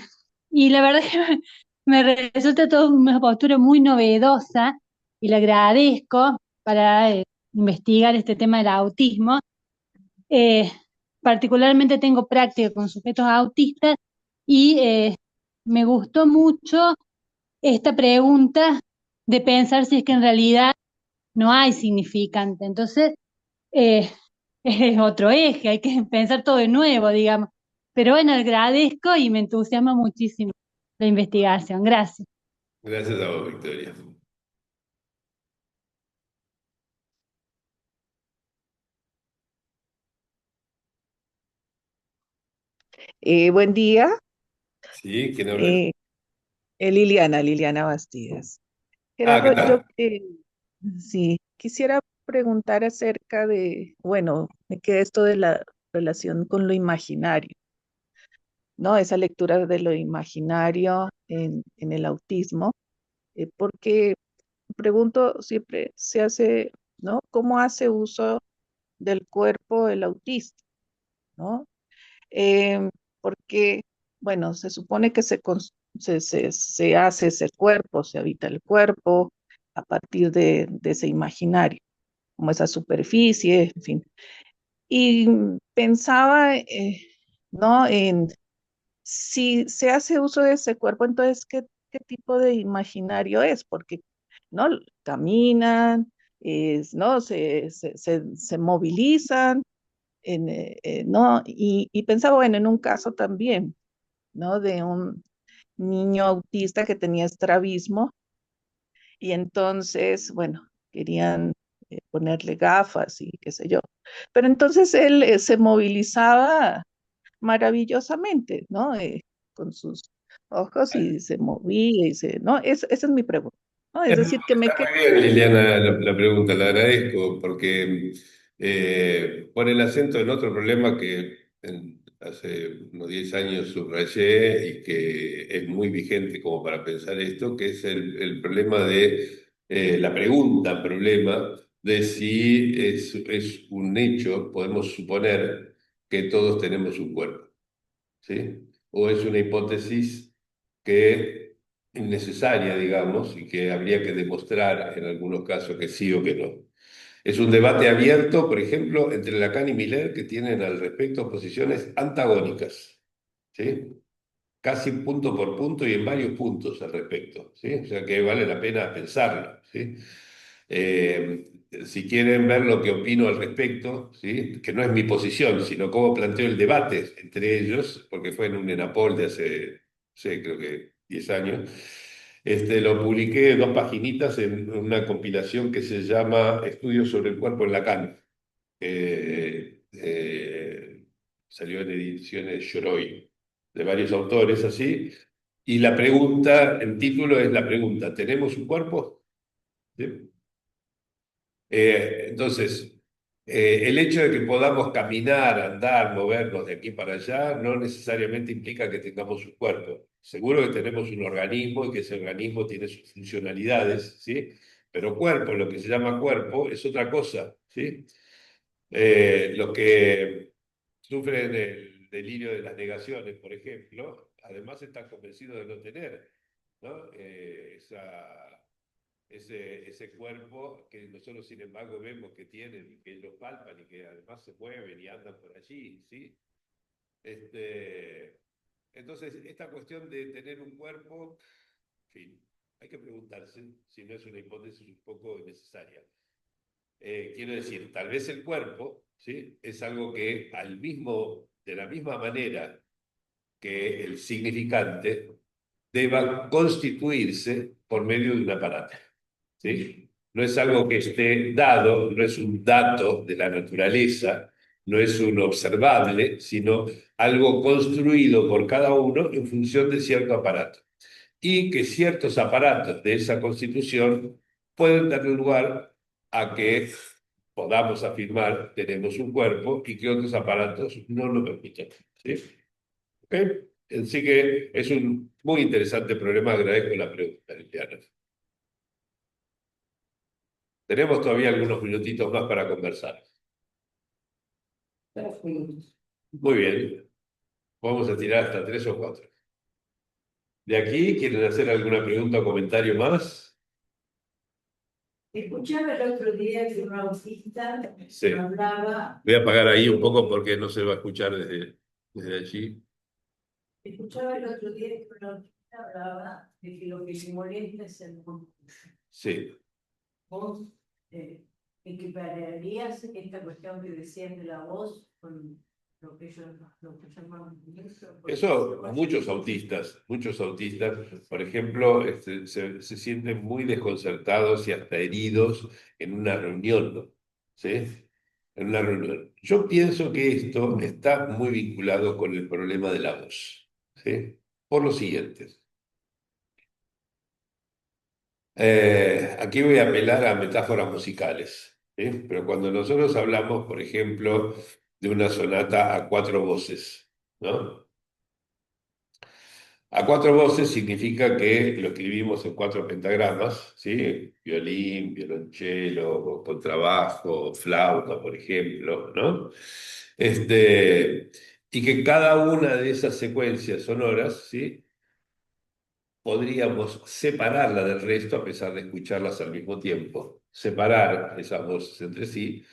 y la verdad que me resulta todo una postura muy novedosa y le agradezco para investigar este tema del autismo. Eh, Particularmente tengo práctica con sujetos autistas y me gustó mucho esta pregunta de pensar si es que en realidad no hay significante. Entonces, eh, es otro eje, hay que pensar todo de nuevo, digamos. Pero bueno, agradezco y me entusiasma muchísimo la investigación. Gracias. Gracias a vos, Victoria. Buen día, ¿Sí? ¿Quién habla? eh, Liliana Bastidas. Ah, ¿qué Gerardo, yo tal? sí quisiera preguntar acerca de, bueno, me queda esto de la relación con lo imaginario, ¿no? Esa lectura de lo imaginario en el autismo, porque pregunto siempre, se hace, ¿no? ¿Cómo hace uso del cuerpo el autista, ¿no? eh, Porque, bueno, se supone que se hace ese cuerpo, se habita el cuerpo a partir de ese imaginario, como esa superficie, en fin. Y pensaba, ¿no? En si se hace uso de ese cuerpo, entonces, ¿qué tipo de imaginario es? Porque, ¿no? Caminan, ¿no? Se movilizan, ¿no? Y pensaba, bueno, en un caso también, ¿no? De un niño autista que tenía estrabismo y entonces, bueno, querían ponerle gafas y qué sé yo. Pero entonces él se movilizaba maravillosamente, ¿no? Con sus ojos y se movía ¿no? Esa es mi pregunta, ¿no? Es decir, que me Está queda... muy bien, Liliana, la pregunta, la agradezco, porque pone el acento en otro problema que hace unos 10 años subrayé y que es muy vigente como para pensar esto, que es el problema de, la pregunta, problema de si es un hecho, podemos suponer que todos tenemos un cuerpo, ¿sí? O es una hipótesis que es innecesaria, digamos, y que habría que demostrar en algunos casos que sí o que no. Es un debate abierto, por ejemplo, entre Lacan y Miller, que tienen al respecto posiciones antagónicas, ¿sí? Casi punto por punto y en varios puntos al respecto, ¿sí? O sea que vale la pena pensarlo, ¿sí? Si quieren ver lo que opino al respecto, ¿sí? Que no es mi posición, sino cómo planteo el debate entre ellos, porque fue en un ENAPOL de hace, sé, creo que 10 años, lo publiqué 2 paginitas en una compilación que se llama Estudios sobre el cuerpo en Lacan. Salió en ediciones Yoroi, de varios autores así, y la pregunta, el título es la pregunta, ¿tenemos un cuerpo? ¿Sí? Entonces, el hecho de que podamos caminar, andar, movernos de aquí para allá, no necesariamente implica que tengamos un cuerpo. Seguro que tenemos un organismo y que ese organismo tiene sus funcionalidades, ¿sí? Pero cuerpo, lo que se llama cuerpo, es otra cosa, ¿sí? Los que sufren el delirio de las negaciones, por ejemplo, además están convencidos de no tener, ¿no? Ese cuerpo que nosotros, sin embargo, vemos que tienen y que ellos palpan y que además se mueven y andan por allí, ¿sí? Entonces, esta cuestión de tener un cuerpo, en fin, hay que preguntarse si no es una hipótesis un poco innecesaria. Quiero decir, tal vez el cuerpo, ¿sí? Es algo que de la misma manera que el significante, deba constituirse por medio de un aparato, ¿sí? No es algo que esté dado, no es un dato de la naturaleza, no es un observable, sino algo construido por cada uno en función de cierto aparato. Y que ciertos aparatos de esa constitución pueden dar lugar a que podamos afirmar tenemos un cuerpo y que otros aparatos no lo permiten, ¿sí? ¿Ok? Así que es un muy interesante problema. Agradezco la pregunta, Liliana. Tenemos todavía algunos minutitos más para conversar. 3 minutos. Muy bien. Vamos a tirar hasta 3 o 4. ¿De aquí quieren hacer alguna pregunta o comentario más? Escuchaba el otro día que un autista Sí. hablaba, Voy a apagar ahí un poco porque no se va a escuchar desde allí. escuchaba el otro día que un autista hablaba de que lo que le molesta es el murmullo. Sí. ¿Vos equipararías esta cuestión que decías de la voz con lo que ellos lo que llaman murmullo? Eso, muchos autistas, por ejemplo, se sienten muy desconcertados y hasta heridos en una reunión, ¿sí? En una reunión. Yo pienso que esto está muy vinculado con el problema de la voz, ¿sí? Por lo siguiente. Aquí voy a apelar a metáforas musicales, ¿sí? Pero cuando nosotros hablamos, por ejemplo, de una sonata a 4 voces, ¿no? A 4 voces significa que lo escribimos en 4 pentagramas, ¿sí? Violín, violonchelo, contrabajo, flauta, por ejemplo, ¿no? Y que cada una de esas secuencias sonoras, ¿sí? Podríamos separarla del resto a pesar de escucharlas al mismo tiempo, separar esas voces entre sí,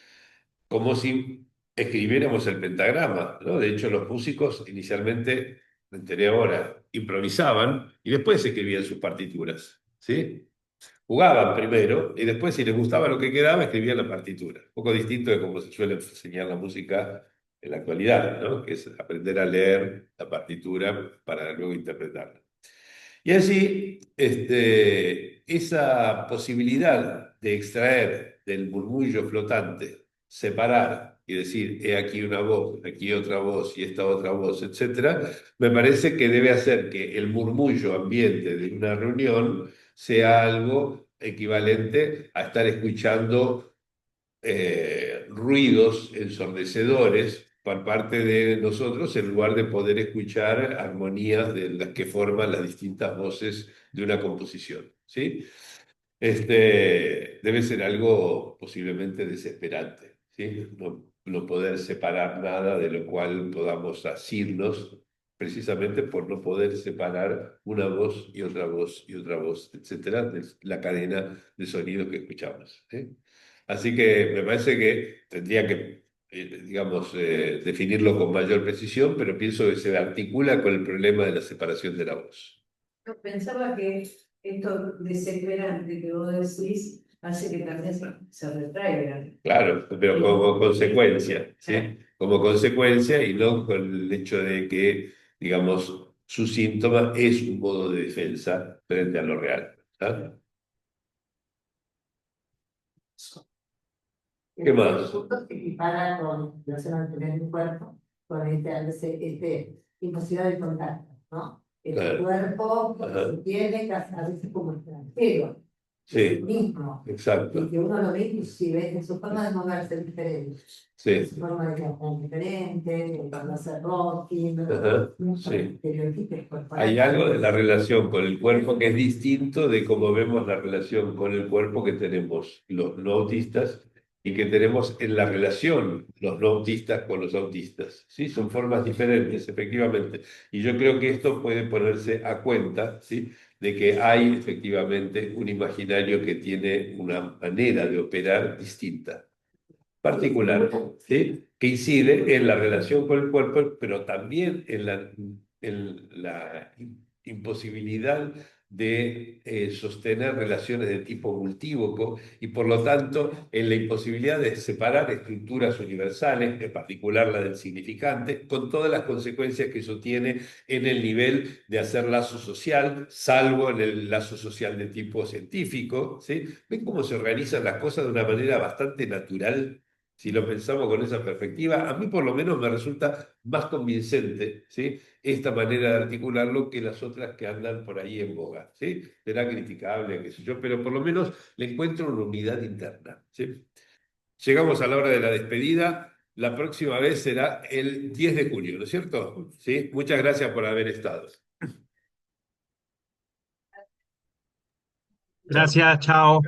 como si escribiéramos el pentagrama, ¿no? De hecho, los músicos inicialmente, me enteré ahora, improvisaban y después escribían sus partituras, ¿sí? Jugaban primero y después, si les gustaba lo que quedaba, escribían la partitura. Un poco distinto de cómo se suele enseñar la música en la actualidad, ¿no? Que es aprender a leer la partitura para luego interpretarla. Y así, esa posibilidad de extraer del murmullo flotante, separar y decir, he aquí una voz, aquí otra voz y esta otra voz, etcétera, me parece que debe hacer que el murmullo ambiente de una reunión sea algo equivalente a estar escuchando ruidos ensordecedores por parte de nosotros en lugar de poder escuchar armonías de las que forman las distintas voces de una composición, ¿sí? Debe ser algo posiblemente desesperante, ¿sí? no poder separar nada de lo cual podamos asirnos, precisamente por no poder separar una voz y otra voz y otra voz, etcétera, de la cadena de sonidos que escuchamos. Así que me parece que tendría que, digamos, definirlo con mayor precisión, pero pienso que se articula con el problema de la separación de la voz. Yo pensaba que esto desesperante que vos decís hace que también se retraigan. Claro, pero como consecuencia, ¿sí? Claro. Como consecuencia y no con el hecho de que, digamos, su síntoma es un modo de defensa frente a lo real. ¿Ah? ¿Qué más? Punto que equipara con la zona de tener un cuerpo, con imposibilidad de contacto, ¿no? El Claro. cuerpo Ajá. se tiene a veces como extranjero, Sí, el mismo, y exacto. que uno lo ve inclusive en su forma de moverse es diferente, Sí. su forma de caminar es diferente, cuando hace rocking, Ajá. muchos Sí. estereotipos corporales. Hay algo de la relación con el cuerpo que es distinto de cómo vemos la relación con el cuerpo que tenemos los no autistas y que tenemos en la relación los no autistas con los autistas. ¿Sí? Son formas diferentes, efectivamente. Y yo creo que esto puede ponerse a cuenta, ¿sí? De que hay efectivamente un imaginario que tiene una manera de operar distinta, particular, ¿sí? Que incide en la relación con el cuerpo, pero también en la imposibilidad de sostener relaciones de tipo multívoco y por lo tanto en la imposibilidad de separar estructuras universales, en particular la del significante, con todas las consecuencias que eso tiene en el nivel de hacer lazo social, salvo en el lazo social de tipo científico, ¿sí? ¿Ven cómo se organizan las cosas de una manera bastante natural? Si lo pensamos con esa perspectiva, a mí por lo menos me resulta más convincente, ¿sí? Esta manera de articularlo que las otras que andan por ahí en boga, ¿sí? Será criticable, qué sé yo, pero por lo menos le encuentro una unidad interna, ¿sí? Llegamos a la hora de la despedida. La próxima vez será el 10 de julio, ¿no es cierto? ¿Sí? Muchas gracias por haber estado. Gracias, chao.